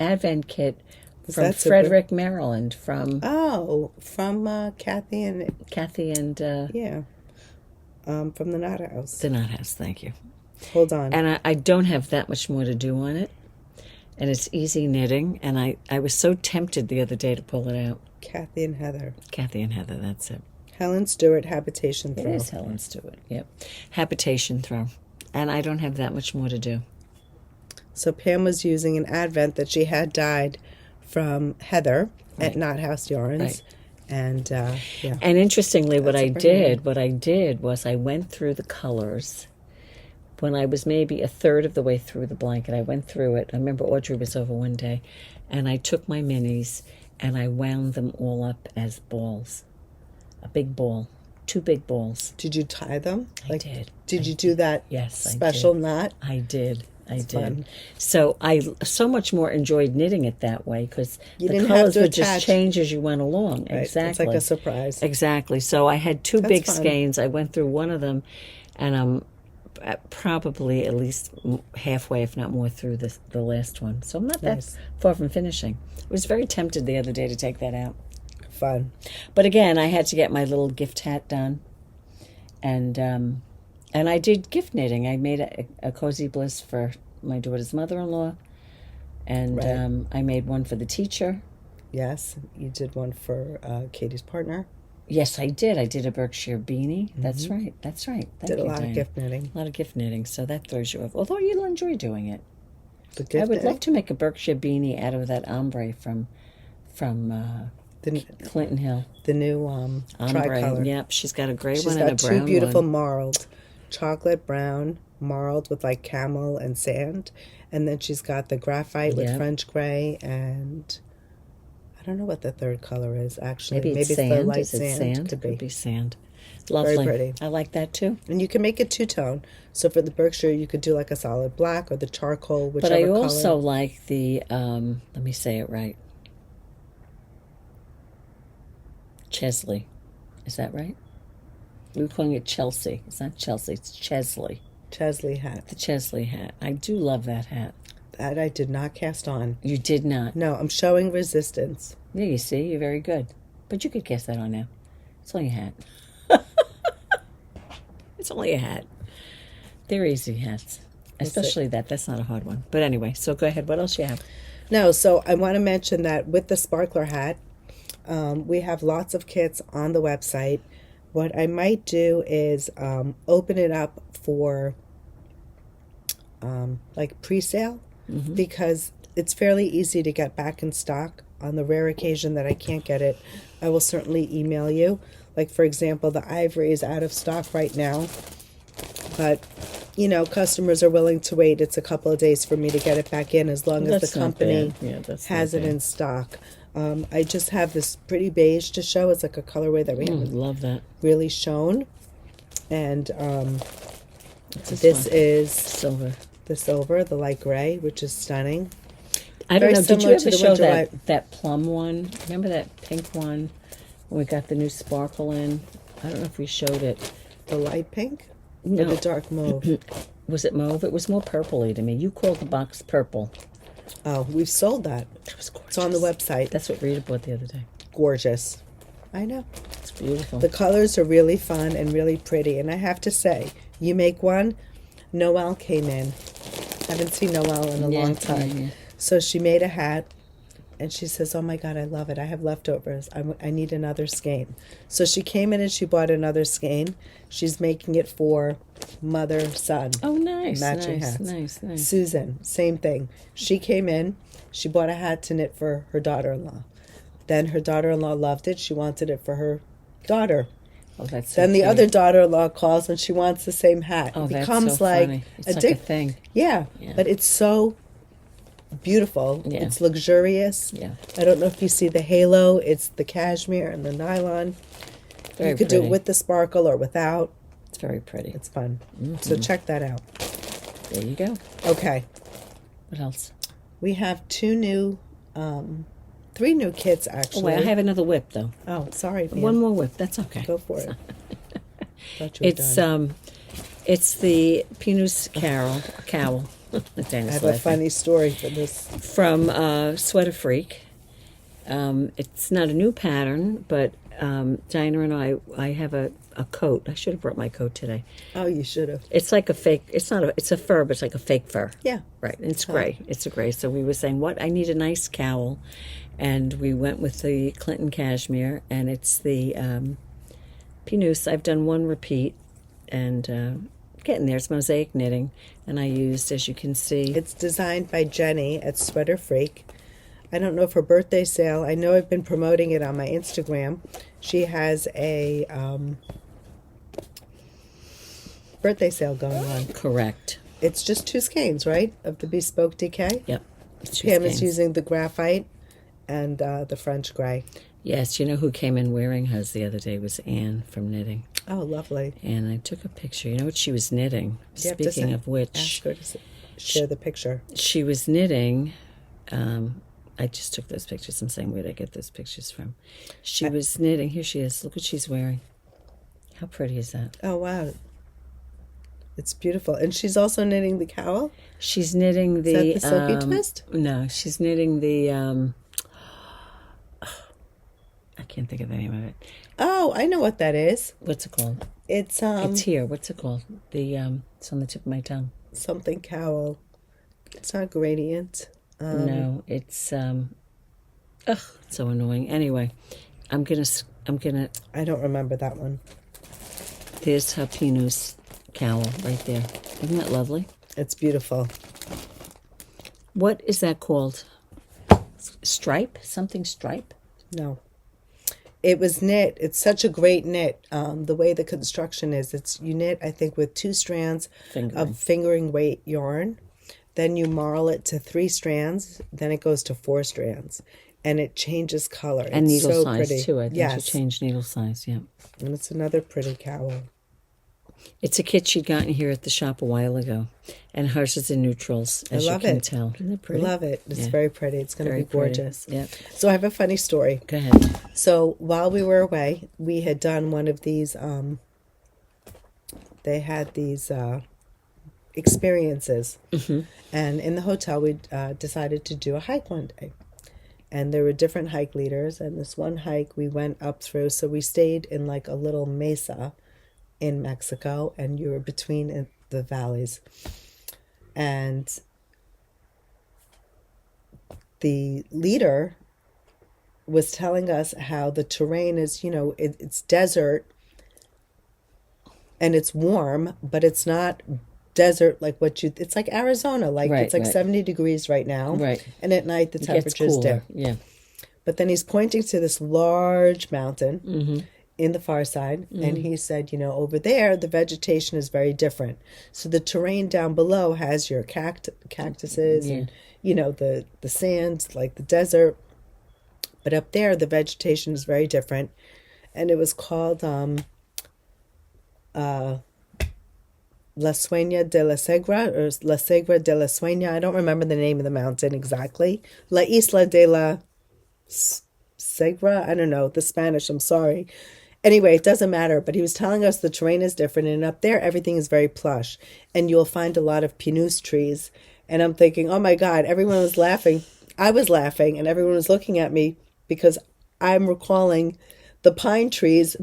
Advent kit from Frederick, Maryland. From Kathy and yeah. From the Knot House. The Knot House, thank you. Hold on. And I don't have that much more to do on it. And it's easy knitting. And I was so tempted the other day to pull it out. Kathy and Heather, that's it. Helen Stewart, Habitation Throw. It is Helen Stewart, yep. Habitation Throw. And I don't have that much more to do. So Pam was using an Advent that she had dyed from Heather at Knot House Yarns. Right. And, yeah. And interestingly, what I did was I went through the colors. When I was maybe a third of the way through the blanket, I went through it. I remember Audrey was over one day, and I took my minis and I wound them all up as balls. A big ball. 2 big balls. Did you tie them? I did. Did you do that special knot? I did. I did. Fun. So I so much more enjoyed knitting it that way because the didn't colors have to would attach. just change as you went along. Right. Exactly. It's like a surprise. Exactly. So I had 2 That's big fun. skeins. I went through one of them, and I'm probably at least halfway, if not more, through the last one. So I'm not Nice. that far from finishing. I was very tempted the other day to take that out. Fun. But again, I had to get my little gift hat done. And I did gift knitting. I made a Cozy Bliss for my daughter's mother-in-law. And Right. I made one for the teacher. Yes. You did one for Katie's partner. Yes, I did. I did a Berkshire beanie. That's right. That's right. Thank Did a you, lot Diane. of gift knitting. A lot of gift knitting. So that throws you off. Although you'll enjoy doing it. The gift I would knitting? love to make a Berkshire beanie out of that ombre from Clinton Hill. The new Ombre. tricolor. Yep, she's got a gray She's one and a got brown 2 beautiful one. marled, chocolate brown marled with like camel and sand. And then she's got the graphite with Yep. French gray, and I don't know what the third color is actually. Maybe it's the sand. light Is it sand? Could Could be. be sand. Lovely. pretty. I like that too. And you can make it two-tone. So for the Berkshire, you could do like a solid black or the charcoal, whichever But I color. also like the, let me say it right. Chesley. Is that right? We were calling it Chelsea. It's not Chelsea, it's Chesley. Chesley hat. The Chesley hat. I do love that hat. That I did not cast on. You did not. No, I'm showing resistance. Yeah, you see, you're very good. But you could cast that on now. It's only a hat. It's only a hat. They're easy hats. Especially that. That's not a hard one. But anyway, so go ahead. What else you have? No, so I want to mention that with the sparkler hat, we have lots of kits on the website. What I might do is open it up for like pre-sale, because it's fairly easy to get back in stock. On the rare occasion that I can't get it, I will certainly email you. Like, for example, the ivory is out of stock right now, but you know, customers are willing to wait. It's a couple of days for me to get it back in, as long as the company has it in stock. I just have this pretty beige to show. It's like a colorway that we haven't Love that. really shown. And this is Silver. the silver, the light gray, which is stunning. I don't Very know. Did you similar ever to the show winter that, white. that plum one? Remember that pink one when we got the new sparkle in? I don't know if we showed it. The light pink No. or the dark mauve? Was it mauve? It was more purpley to me. You called the box purple. Oh, we've sold that. It was gorgeous. It's on the website. That's what Rita bought the other day. Gorgeous. I know. It's beautiful. The colors are really fun and really pretty. And I have to say, you make one. Noelle came in. Haven't seen Noelle in a long time. yeah. So she made a hat, and she says, "Oh my God, I love it. I have leftovers. I need another skein." So she came in and she bought another skein. She's making it for mother, son. Oh, nice. Matching nice, hats. nice. Susan, same thing. She came in. She bought a hat to knit for her daughter-in-law. Then her daughter-in-law loved it. She wanted it for her daughter. Oh, that's so Then the cute. other daughter-in-law calls and she wants the same hat. Oh, It that's becomes so like funny. It's a like a dick. thing. Yeah, Yeah. but it's so beautiful. Yeah. It's luxurious. Yeah. I don't know if you see the halo. It's the cashmere and the nylon. Very you could do pretty. it with the sparkle or without. It's very pretty. It's fun. So check that out. There you go. Okay. What else? We have three new kits Oh, actually. wait, I have another whip, though. Oh, sorry. Pam. One more whip. That's okay. Go for it. Thought you were It's done. it's the Pinus cowl. I have a funny story for this. From Sweater Freak. It's not a new pattern, but Dinah and I have a coat. I should have brought my coat today. Oh, you should have. It's like a fake. It's not a. It's a fur, but it's like a fake fur. Yeah. Right. And it's gray. It's a gray. So we were saying, what? I need a nice cowl, and we went with the Clinton cashmere, and it's the Pinus. I've done one repeat, and getting there. It's mosaic knitting, and I used, as you can see, It's designed by Jenny at Sweater Freak. I don't know if her birthday sale. I know I've been promoting it on my Instagram. She has a birthday sale going on. correct. It's just two skeins, right, of the bespoke DK. Yep. It's two Pam is skeins. using the graphite and the French gray. Yes, you know who came in wearing hers the other day was Anne from knitting. Oh, lovely. And I took a picture. You know what she was knitting? You have to Speaking of which, ask her to share the picture. she was knitting. I just took those pictures. I'm saying, where did I get those pictures from? She was knitting. Here she is. Look what she's wearing. How pretty is that? Oh, wow. It's beautiful. And she's also knitting the cowl? She's knitting the... Is that the Silky twist? No, she's knitting the... I can't think of the name of it. Oh, I know what that is. What's it called? It's It's here. What's it called? The It's on the tip of my tongue. something cowl. It's not gradient. No, it's it's so annoying. Anyway, I'm gonna I don't remember that one. there's her Pinus cowl right there. Isn't that lovely? It's beautiful. What is that called? Stripe? Something stripe? No. It was knit. It's such a great knit. The way the construction is, you knit, I think, with 2 strands of fingering weight yarn. Then you marl it to 3 strands. Then it goes to 4 strands. And it changes color. And it's needle so size, pretty. too. I think Yes. you change needle size, yeah. And it's another pretty cowl. It's a kit she'd gotten here at the shop a while ago. And hers is in neutrals, as you can tell. Isn't it pretty? I love it. It's very pretty. It's going to be gorgeous. Yeah. So I have a funny story. Go ahead. So while we were away, we had done one of these, they had these experiences. Mm-hmm. And in the hotel, we decided to do a hike one day. And there were different hike leaders. And this one hike we went up through. So we stayed in like a little mesa in Mexico. And you were between the valleys. And the leader was telling us how the terrain is, it's desert and it's warm, but it's not desert like it's like Arizona, like it's like 70 degrees right now. Right. And at night the temperature's dip. Yeah. But then he's pointing to this large mountain Mm-hmm. in the far side, and he said, over there the vegetation is very different. So the terrain down below has your cactuses and the sand, like the desert, but up there the vegetation is very different. And it was called La Sueña de la Segra, or La Segra de la Sueña. I don't remember the name of the mountain exactly. La Isla de la Segra. I don't know the Spanish, I'm sorry. Anyway, it doesn't matter, but he was telling us the terrain is different, and up there everything is very plush, and you'll find a lot of pinus trees. And I'm thinking, oh my God, everyone was laughing. I was laughing, and everyone was looking at me because I'm recalling the pine trees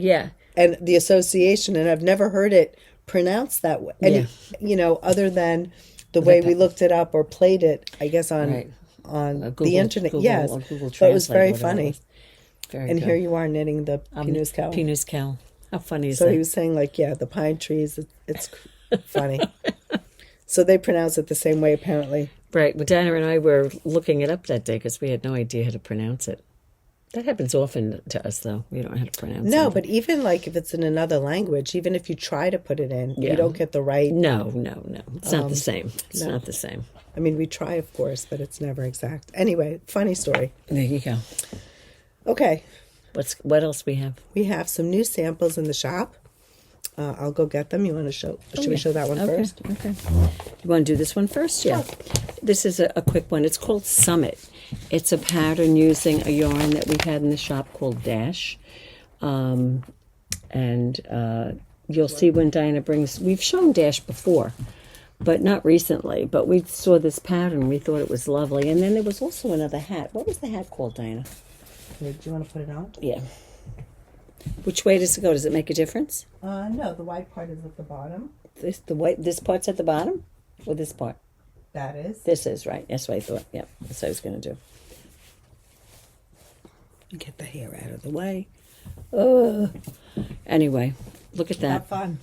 and the association, and I've never heard it pronounced that way. And, other than the way we looked it up or played it, I guess, on Google, the internet. Google, yes, or Google but it was very Translate, funny. Very and good. here you are knitting the pinus cowl. Pinus cowl. How funny is So that? he was saying, like, the pine trees, it's funny. So they pronounce it the same way, apparently. Right. Well, Dina and I were looking it up that day because we had no idea how to pronounce it. That happens often to us, though. We don't know how to pronounce it. No, but even, like, if it's in another language, even if you try to put it in, you don't get the right... No. It's not the same. It's not the same. I mean, we try, of course, but it's never exact. Anyway, funny story. There you go. Okay. What else we have? We have some new samples in the shop. I'll go get them. You want to show? Should we show that one first? Okay. You want to do this one first? Yeah. This is a quick one. It's called Summit. It's a pattern using a yarn that we've had in the shop called Dash. And you'll see when Dina brings... We've shown Dash before, but not recently. But we saw this pattern. We thought it was lovely. And then there was also another hat. What was the hat called, Dina? Okay, do you want to put it on? Yeah. Which way does it go? Does it make a difference? No, the white part is at the bottom. This part's at the bottom? Or this part? That is. This is, right. That's what I thought. Yeah, that's what I was going to do. Get the hair out of the way. Anyway, look at that. Have fun.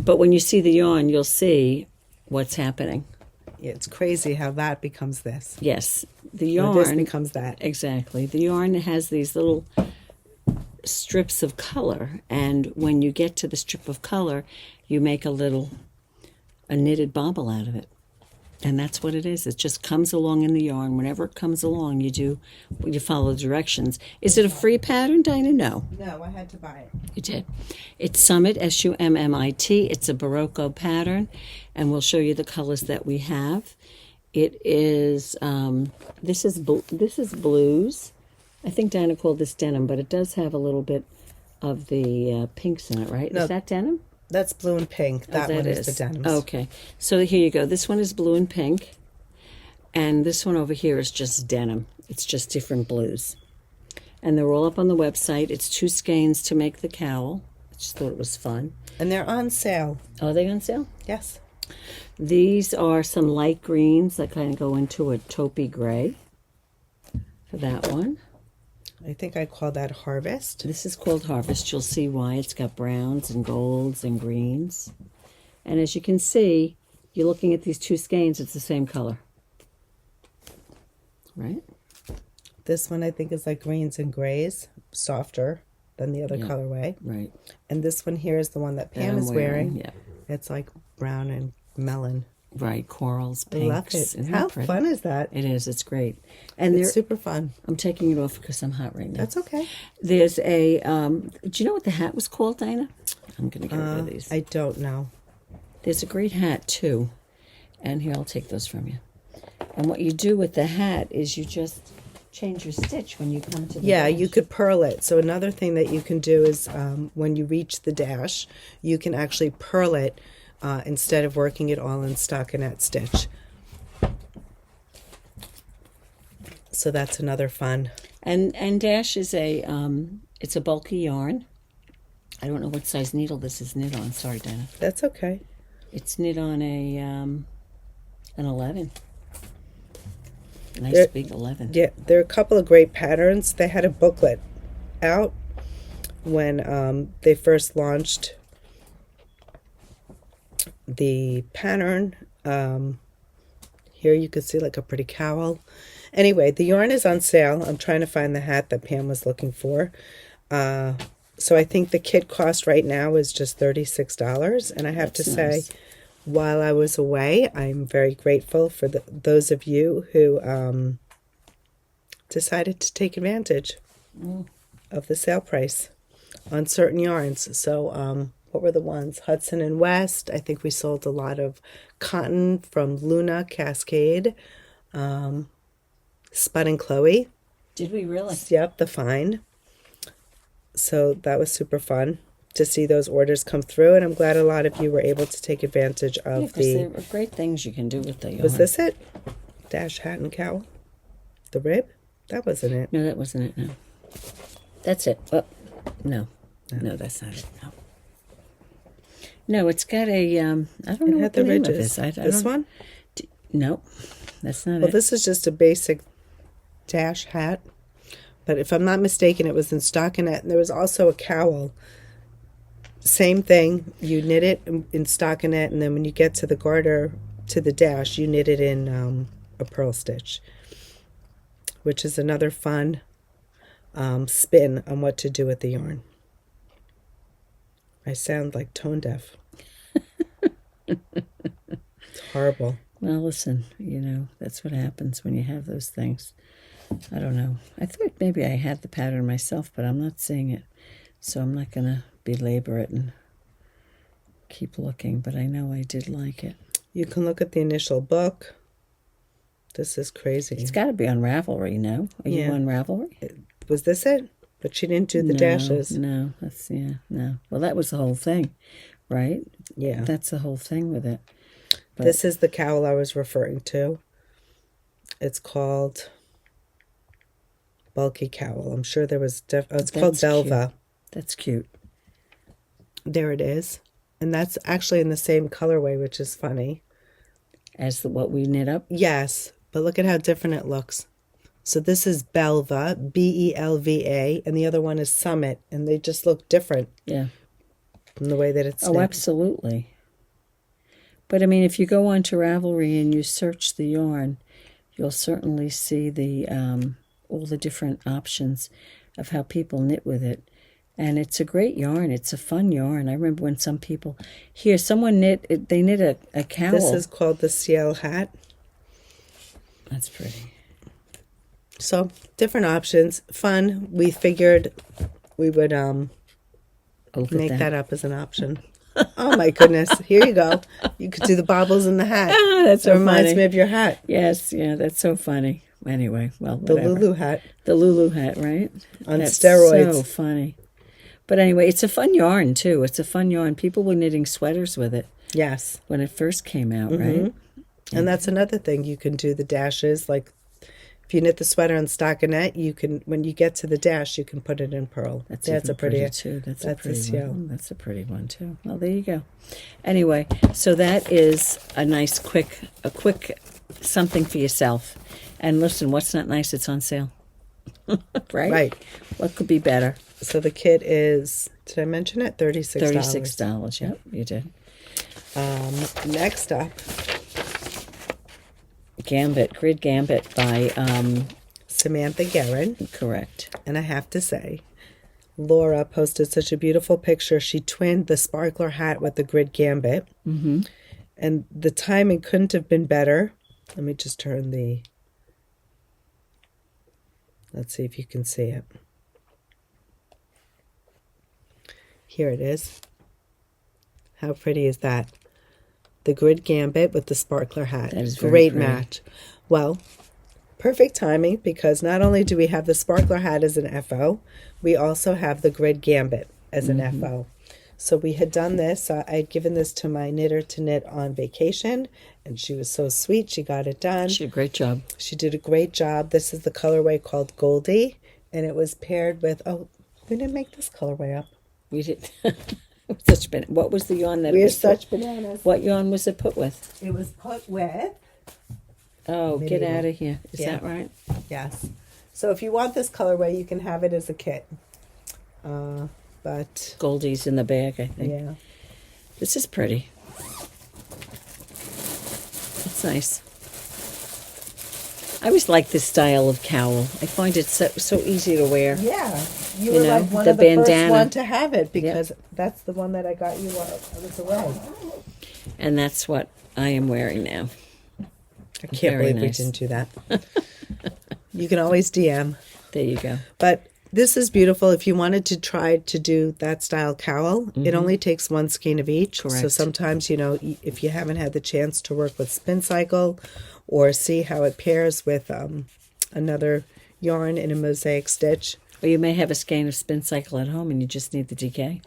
But when you see the yarn, you'll see what's happening. Yeah, it's crazy how that becomes this. Yes. The Or yarn... this becomes that. Exactly. The yarn has these little strips of color, and when you get to the strip of color, you make a knitted bobble out of it. And that's what it is. It just comes along in the yarn. Whenever it comes along, you follow the directions. Is it a free pattern, Dina? No. No, I had to buy it. You did. It's Summit, Summit. It's a Barocco pattern, and we'll show you the colors that we have. It is, this is blues. I think Dina called this denim, but it does have a little bit of the pinks in it, right? No. Is that denim? That's blue and pink. That one is the denims. Okay. So here you go. This one is blue and pink. And this one over here is just denim. It's just different blues. And they're all up on the website. It's 2 skeins to make the cowl. I just thought it was fun. And they're on sale. Are they on sale? Yes. These are some light greens that kind of go into a taupey gray for that one. I think I call that Harvest. This is called Harvest. You'll see why. It's got browns and golds and greens. And as you can see, you're looking at these 2 skeins, it's the same color. Right? This one I think is like greens and grays, softer than the other colorway. Right. And this one here is the one that Pam I'm is wearing. Yeah. It's like brown and melon. Right, corals, pinks. I love it. Isn't How that pretty? fun is that? It is. It's great. And It's super fun. I'm taking it off because I'm hot right now. That's okay. There's a. Do you know what the hat was called, Dina? I'm going to get rid of these. I don't know. There's a great hat too, and here I'll take those from you. And what you do with the hat is you just change your stitch when you come to the dash. You could purl it. So another thing that you can do is when you reach the dash, you can actually purl it instead of working it all in stockinette stitch. So that's another fun. And dash is a it's a bulky yarn. I don't know what size needle this is knit on. Sorry, Dina. That's okay. It's knit on an 11. Nice big 11. Yeah, there are a couple of great patterns. They had a booklet out when they first launched the pattern. Here you can see like a pretty cowl. Anyway, the yarn is on sale. I'm trying to find the hat that Pam was looking for. So I think the kit cost right now is just $36. And I have to say, while I was away, I'm very grateful for those of you who decided to take advantage of the sale price on certain yarns. So what were the ones? Hudson and West. I think we sold a lot of cotton from Luna Cascade. Spud and Chloe. Did we really? Yep, the Fine. So that was super fun to see those orders come through, and I'm glad a lot of you were able to take advantage of there are great things you can do with the yarn. Was this it? Dash, hat, and cowl? The rib? That wasn't it. No, that wasn't it, no. That's it. Oh, no. No, that's not it, no. No, it's got a, I don't know what the name of this. This one? No, that's not it. Well, this is just a basic dash hat. But if I'm not mistaken, it was in stockinette. And there was also a cowl. Same thing. You knit it in stockinette, and then when you get to the garter, to the dash, you knit it in a purl stitch, which is another fun spin on what to do with the yarn. I sound like tone deaf. It's horrible. Well, listen, that's what happens when you have those things. I don't know. I thought maybe I had the pattern myself, but I'm not seeing it. So I'm not going to belabor it and keep looking, but I know I did like it. You can look at the initial book. This is crazy. It's got to be on Ravelry, no? Are you on Ravelry? Was this it? But she didn't do the dashes. No, no. Well, that was the whole thing, right? Yeah. That's the whole thing with it. But this is the cowl I was referring to. It's called Bulky Cowl. I'm sure there was... it's called Belva. Cute. That's cute. There it is. And that's actually in the same colorway, which is funny. As what we knit up? Yes. But look at how different it looks. So this is Belva, B-E-L-V-A, and the other one is Summit, and they just look different. Yeah. From the way that it's knit. Oh, absolutely. But, I mean, if you go onto Ravelry and you search the yarn, you'll certainly see the all the different options of how people knit with it. And it's a great yarn. It's a fun yarn. I remember when some people... Here, someone knit a cowl. This is called the Ciel hat. That's pretty. So, different options. Fun. We figured we would make that up as an option. Oh, my goodness. Here you go. You could do the bobbles in the hat. That's so reminds funny. Me of your hat. Yes, yeah, that's so funny. Anyway, well, the whatever. Lulu hat. The Lulu hat, right? On that's steroids. So funny. But anyway, it's a fun yarn, too. It's a fun yarn. People were knitting sweaters with it. Yes. When it first came out, right? And that's another thing. You can do the dashes. Like, if you knit the sweater on stockinette, you can, when you get to the dash, you can put it in purl. That's a pretty too. That's a pretty one. That's a pretty one, too. Well, there you go. Anyway, so that is a nice, quick something for yourself. And listen, what's not nice? It's on sale. Right? What could be better? So the kit is, did I mention it? $36. $36, yep, you did. Next up, Gambit, Grid Gambit by Samantha Guerrin. Correct. And I have to say, Laura posted such a beautiful picture. She twinned the sparkler hat with the grid Gambit. Mm-hmm. And the timing couldn't have been better. Let me just turn the... Let's see if you can see it. Here it is. How pretty is that? The grid Gambit with the sparkler hat. That is very great pretty. match. Well, perfect timing, because not only do we have the sparkler hat as an FO, we also have the grid Gambit as an FO. So we had done this. I'd given this to my knitter to knit on vacation, and she was so sweet. She got it done. She did a great job. She did a great job. This is the colorway called Goldie, and it was paired with... Oh, we didn't make this colorway up. We did. What was the yarn that We it are was such put, bananas. What yarn was it put with? It was put with... Oh, get Medieval. out of here. Is Yeah. that right? Yes. So if you want this colorway, you can have it as a kit. But Goldie's in the bag, I think. yeah, This is pretty. It's nice. I always like this style of cowl. I find it so easy to wear. yeah, You were know, like one the of the first bandana. one to have it, because that's the one that I got you while I was away. And that's what I am wearing now. I can't Very believe nice. we didn't do that. You can always DM. There you go. But this is beautiful. If you wanted to try to do that style cowl, it only takes one skein of each. So Correct. sometimes, if you haven't had the chance to work with Spin Cycle or see how it pairs with another yarn in a mosaic stitch, Or you may have a skein of Spin Cycle at home and you just need the DK.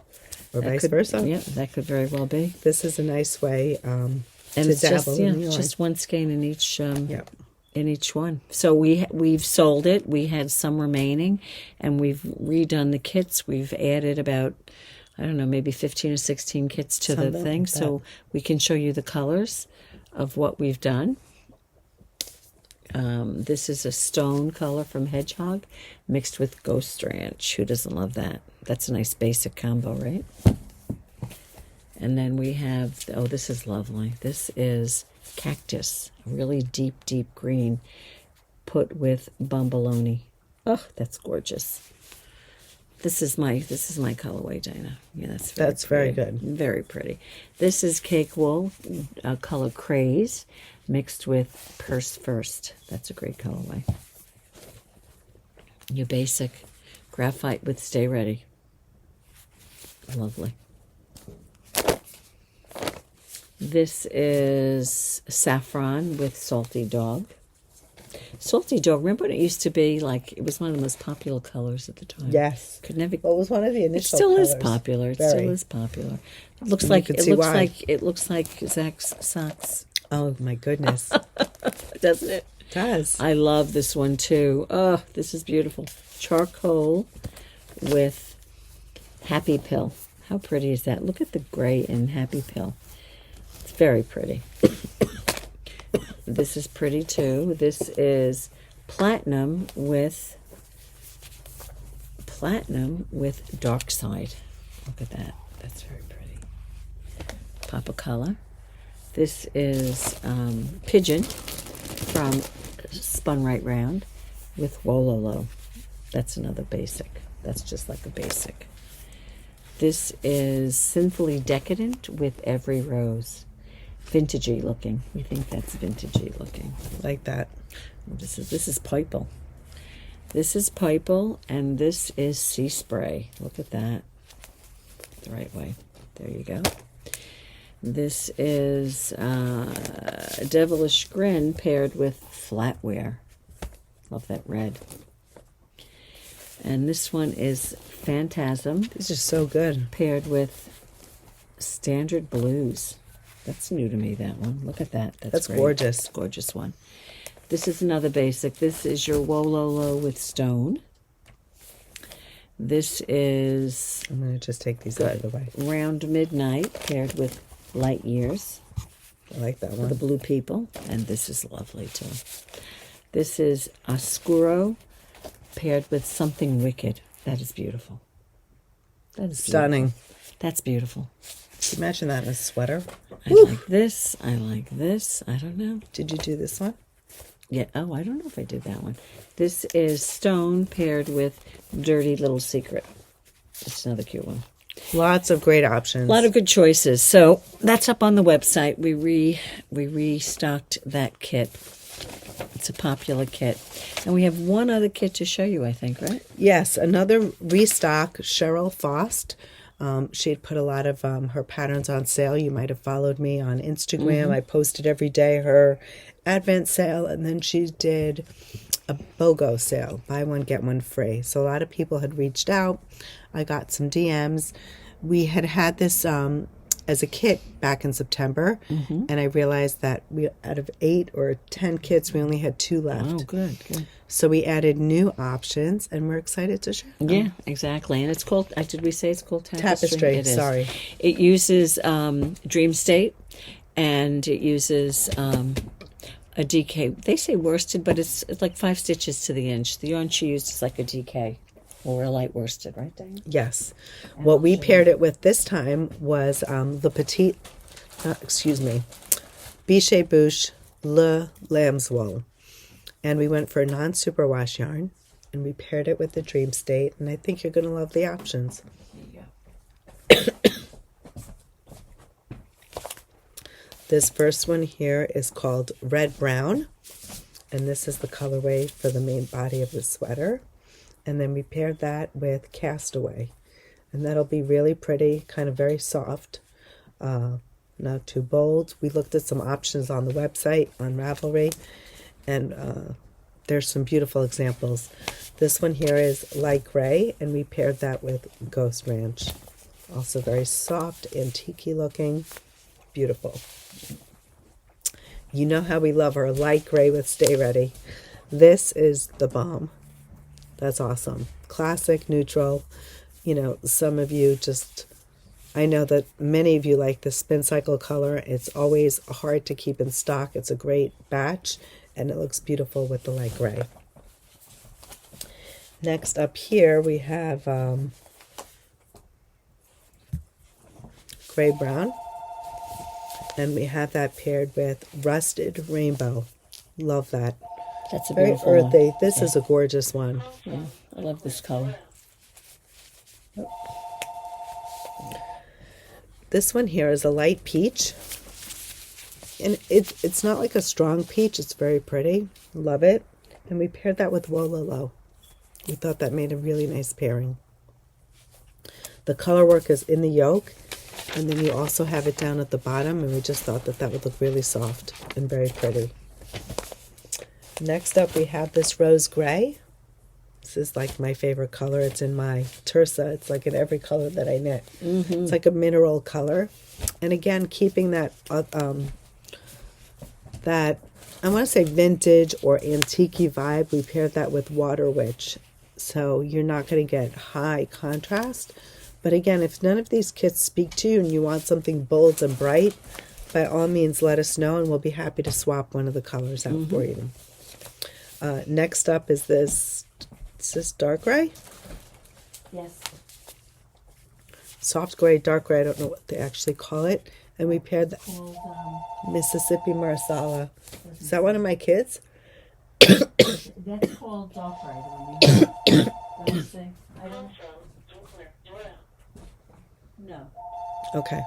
or That vice could- versa. Yeah, that could very well be. This is a nice way And to it's just, dabble in the yarn. just one skein in each Yep. in each one. So we've sold it. We had some remaining, and we've redone the kits. We've added about, I don't know, maybe 15 or 16 kits to the Something thing. like So we can show you the colors of what we've done. This is a stone color from Hedgehog mixed with Ghost Ranch. Who doesn't love that? That's a nice basic combo, right? And then we have, oh, this is lovely. This is Cactus, a really deep, deep green put with Bomboloni. Oh, that's gorgeous. This is my colorway, Dina. Yeah, that's very pretty. good. Very pretty. This is Cake Wool, color Craze, mixed with Purse First. That's a great colorway. Your basic graphite with Stay Ready. Lovely. This is Saffron with Salty Dog. Salty Dog, remember when it used to be like, it was one of the most popular colors at the time? Yes. Could never. What was one of the It initial still colors? is popular. It Very. still is popular. It looks And like you can see why. it looks like Zach's socks, Oh, my goodness. doesn't it? It does. I love this one too. Oh, this is beautiful. Charcoal with Happy Pill. How pretty is that? Look at the gray in Happy Pill. It's very pretty. This is pretty too. This is platinum with dark side. Look at that. That's very pretty. Pop of color. This is Pigeon from Spun Right Round with Wololo. That's another basic. That's just like a basic. This is Sinfully Decadent with Every Rose. Vintagey looking. We think that's vintagey looking. Like that. This is Purple. This is Purple, and this is Sea Spray. Look at that. The right way. There you go. This is Devilish Grin paired with Flatware. Love that red. And this one is Phantasm These are so good. paired with Standard Blues. That's new to me, that one. Look at that. That's great. gorgeous. It's a gorgeous one. This is another basic. This is your Wololo with Stone. This is I'm going to just take these out of the way. Round Midnight paired with Light Years I like that for one. the blue people. And this is lovely, too. This is Oscuro paired with Something Wicked. That is beautiful. That is Stunning. beautiful. That's beautiful. Can you imagine that in a sweater? I like this. I like this. I don't know. Did you do this one? Yeah. Oh, I don't know if I did that one. This is Stone paired with Dirty Little Secret. It's another cute one. Lots of great options. A lot of good choices. So that's up on the website. We restocked that kit. It's a popular kit. And we have one other kit to show you, I think, right? Yes, another restock, Cheryl Faust. She had put a lot of her patterns on sale. You might have followed me on Instagram. I posted every day her Advent sale, and then she did a BOGO sale, buy one, get one free. So a lot of people had reached out. I got some DMs. We had this as a kit back in September, and I realized that we out of 8 or 10 kits, we only had 2 left. Oh, good. So we added new options, and we're excited to share them. Yeah, exactly. And it's called, did we say it's called Tapestry? Tapestry, It is. sorry. It uses Dream State, and it uses a DK. They say worsted, but it's like 5 stitches to the inch. The yarn she used is like a DK or a light worsted, right, Diane? Yes. What we paired it with this time was the Petite, Bichet Bouche Le Lamb's Wool. And we went for a non-superwash yarn, and we paired it with the Dream State, and I think you're going to love the options. There you go. This first one here is called Red Brown, and this is the colorway for the main body of the sweater. And then we paired that with Castaway, and that'll be really pretty, kind of very soft, not too bold. We looked at some options on the website on Ravelry, and there's some beautiful examples. This one here is Light Gray, and we paired that with Ghost Ranch. Also very soft, antique-y looking, beautiful. You know how we love our light gray with Stay Ready. This is the bomb. That's awesome. Classic, neutral. You know, some of you just, I know that many of you like the spin cycle color. It's always hard to keep in stock. It's a great batch, and it looks beautiful with the light gray. Next up here we have Gray Brown, and we have that paired with Rusted Rainbow. Love that. That's a Very beautiful earthy. one. This is a gorgeous one. Yeah, I love this color. This one here is a light peach, and it's not like a strong peach. It's very pretty. Love it. And we paired that with Wololo. We thought that made a really nice pairing. The color work is in the yoke, and then you also have it down at the bottom, and we just thought that that would look really soft and very pretty. Next up we have this Rose Gray. This is like my favorite color. It's in my Tersa. It's like in every color that I knit. It's like a mineral color. And again, keeping that, that I want to say vintage or antique vibe, we paired that with Water Witch. So you're not going to get high contrast. But again, if none of these kits speak to you and you want something bold and bright, by all means let us know, and we'll be happy to swap one of the colors out for you. Next up is this dark gray? Yes. Soft gray, dark gray, I don't know what they actually call it. And we paired the Mississippi Marsala. Is that one of my kids? That's called dark gray. Let me see. I don't. No. Okay.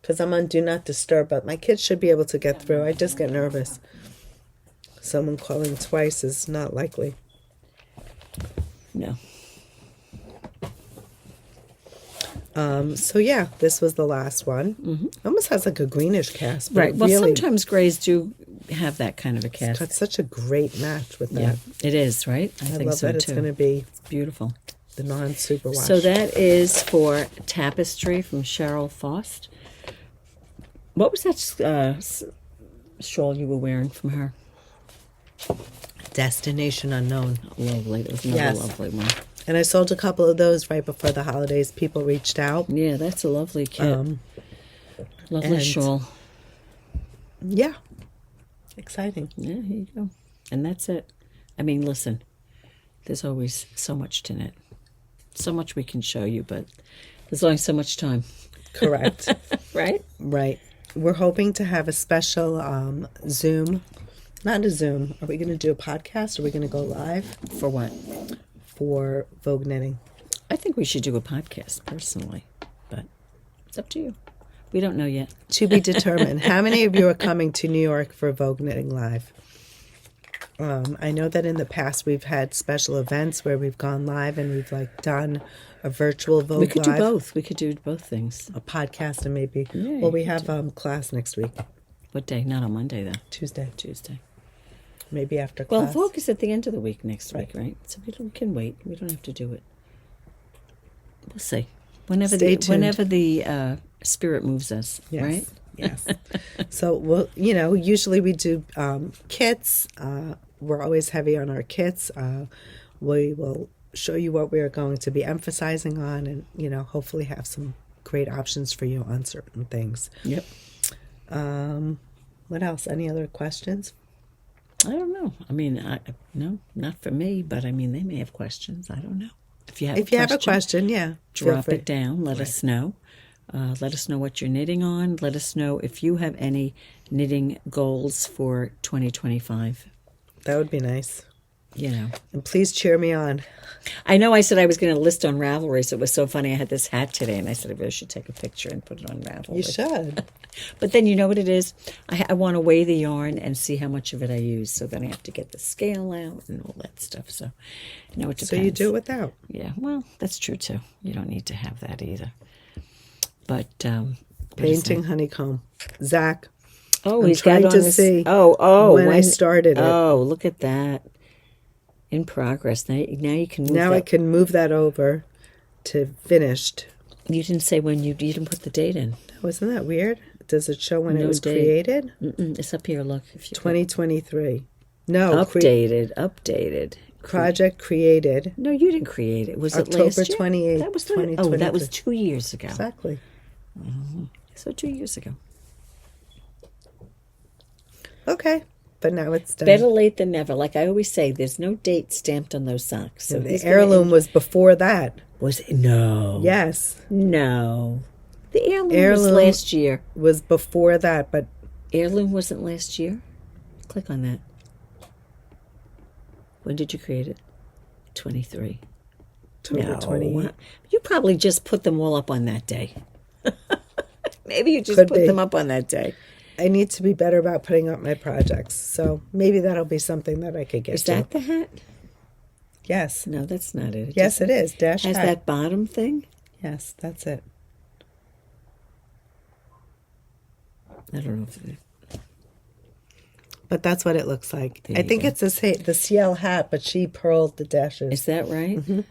Because I'm on Do Not Disturb, but my kids should be able to get through. I just get nervous. Someone calling twice is not likely. No. So yeah, this was the last one. Almost has like a greenish cast. But Right. Well, really, sometimes grays do have that kind of a cast. it's such a great match with that. Yeah, it is, right? I think love so that too. it's going to be It's beautiful. the non-super wash. So that is for Tapestry from Cheryl Faust. What was that shawl you were wearing from her? Destination Unknown. Lovely. It was another Yes. lovely one. And I sold a couple of those right before the holidays. People reached out. Yeah, that's a lovely kit. Lovely and- shawl. Yeah. Exciting. Yeah, here you go. And that's it. I mean, listen, there's always so much to knit. So much we can show you, but there's only so much time. Correct. Right? Right. we're hoping to have a special Zoom. Not a Zoom. Are we going to do a podcast? Are we going to go live? For what? For Vogue Knitting. I think we should do a podcast, personally. But it's up to you. We don't know yet. To be determined. How many of you are coming to New York for Vogue Knitting Live? I know that in the past we've had special events where we've gone live and we've done a virtual Vogue Live. We could do both. We could do both things. A podcast and maybe. Yeah, well, we have class next week. What day? Not on Monday, though. Tuesday. Maybe after class. Well, Vogue is at the end of the week next week, right? So we can wait. We don't have to do it. We'll see. Whenever the spirit moves us, yes. Right? Yes. So, usually we do kits. We're always heavy on our kits. We will show you what we're going to be emphasizing on and, hopefully have some great options for you on certain things. Yep. What else? Any other questions? I don't know. I mean, no, not for me, but I mean, they may have questions. I don't know. If you have a question, yeah, drop it down. Let us know. Let us know what you're knitting on. Let us know if you have any knitting goals for 2025. That would be nice. And please cheer me on. I know I said I was going to list on Ravelry, so it was so funny. I had this hat today, and I said I really should take a picture and put it on Ravelry. You should. But then you know what it is? I want to weigh the yarn and see how much of it I use, so then I have to get the scale out and all that stuff. So, it depends. So you do it without. Yeah, well, that's true, too. You don't need to have that either. But painting Honeycomb. Zach. Oh, I'm he's trying got on to this, see when I started it. Oh, look at that. In progress. Now you can move Now that. I can move that over to finished. You didn't say when you didn't put the date in. Wasn't that weird? Does it show when it was date. created? It's up here. Look, if you 2023. No, updated. Project created. No, you didn't create it. Was October it last year? 28th, That was 2023. that was 2 years ago. Exactly. So 2 years ago. Okay, but now it's done. Better late than never. Like I always say, there's no date stamped on those socks. So And the heirloom was before that. Was it? No. Yes. No. The heirloom was last year. Was before that, but Heirloom wasn't last year? Click on that. When did you create it? 23. October 28th. You probably just put them all up on that day. Maybe you just Could put be. them up on that day. I need to be better about putting up my projects. So maybe that'll be something that I could get Is to. that the hat? Yes. No, that's not it. Yes, it is. Dash has hat. that bottom thing? Yes, that's it. I don't know if it... But that's what it looks like. There I you think go. it's the Ciel hat, but she pearled the dashes. Is that right? Mm-hmm.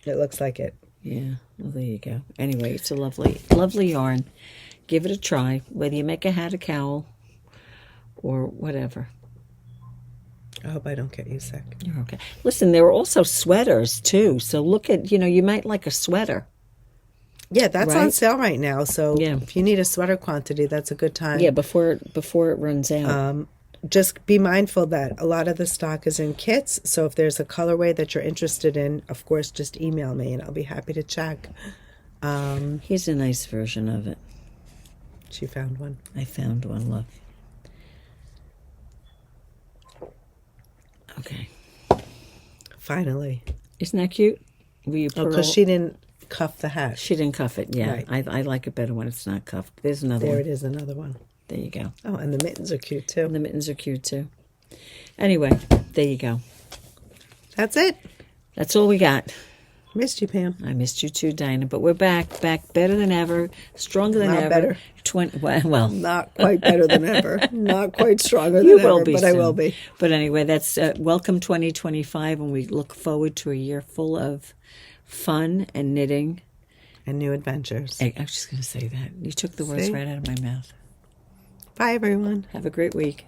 It looks like it. Yeah. Well, there you go. Anyway, it's a lovely, lovely yarn. Give it a try, whether you make a hat, a cowl, or whatever. I hope I don't get you sick. You're okay. Listen, there were also sweaters, too. So look at, you might like a sweater. Yeah, that's on Right? sale right now. So Yeah. if you need a sweater quantity, that's a good time. Yeah, before it runs out. Just be mindful that a lot of the stock is in kits. So if there's a colorway that you're interested in, of course, just email me and I'll be happy to check. Here's a nice version of it. She found one. I found one, look. Okay. Finally. Isn't that cute? Were you Oh, because she didn't cuff the hat. She didn't cuff it, yeah. Right. I like it better when it's not cuffed. There's another There one. it is, another one. There you go. Oh, and the mittens are cute too. And the mittens are cute, too. Anyway, there you go. That's it. That's all we got. Missed you, Pam. I missed you too, Dinah. But we're back better than ever, stronger than Not ever. better. 20, well, Not quite better than ever. Not quite stronger you than will ever, be but soon. I will be. But anyway, that's welcome 2025, and we look forward to a year full of fun and knitting. And new adventures. I was just going to say that. You took the words See? right out of my mouth. Bye, everyone. Have a great week.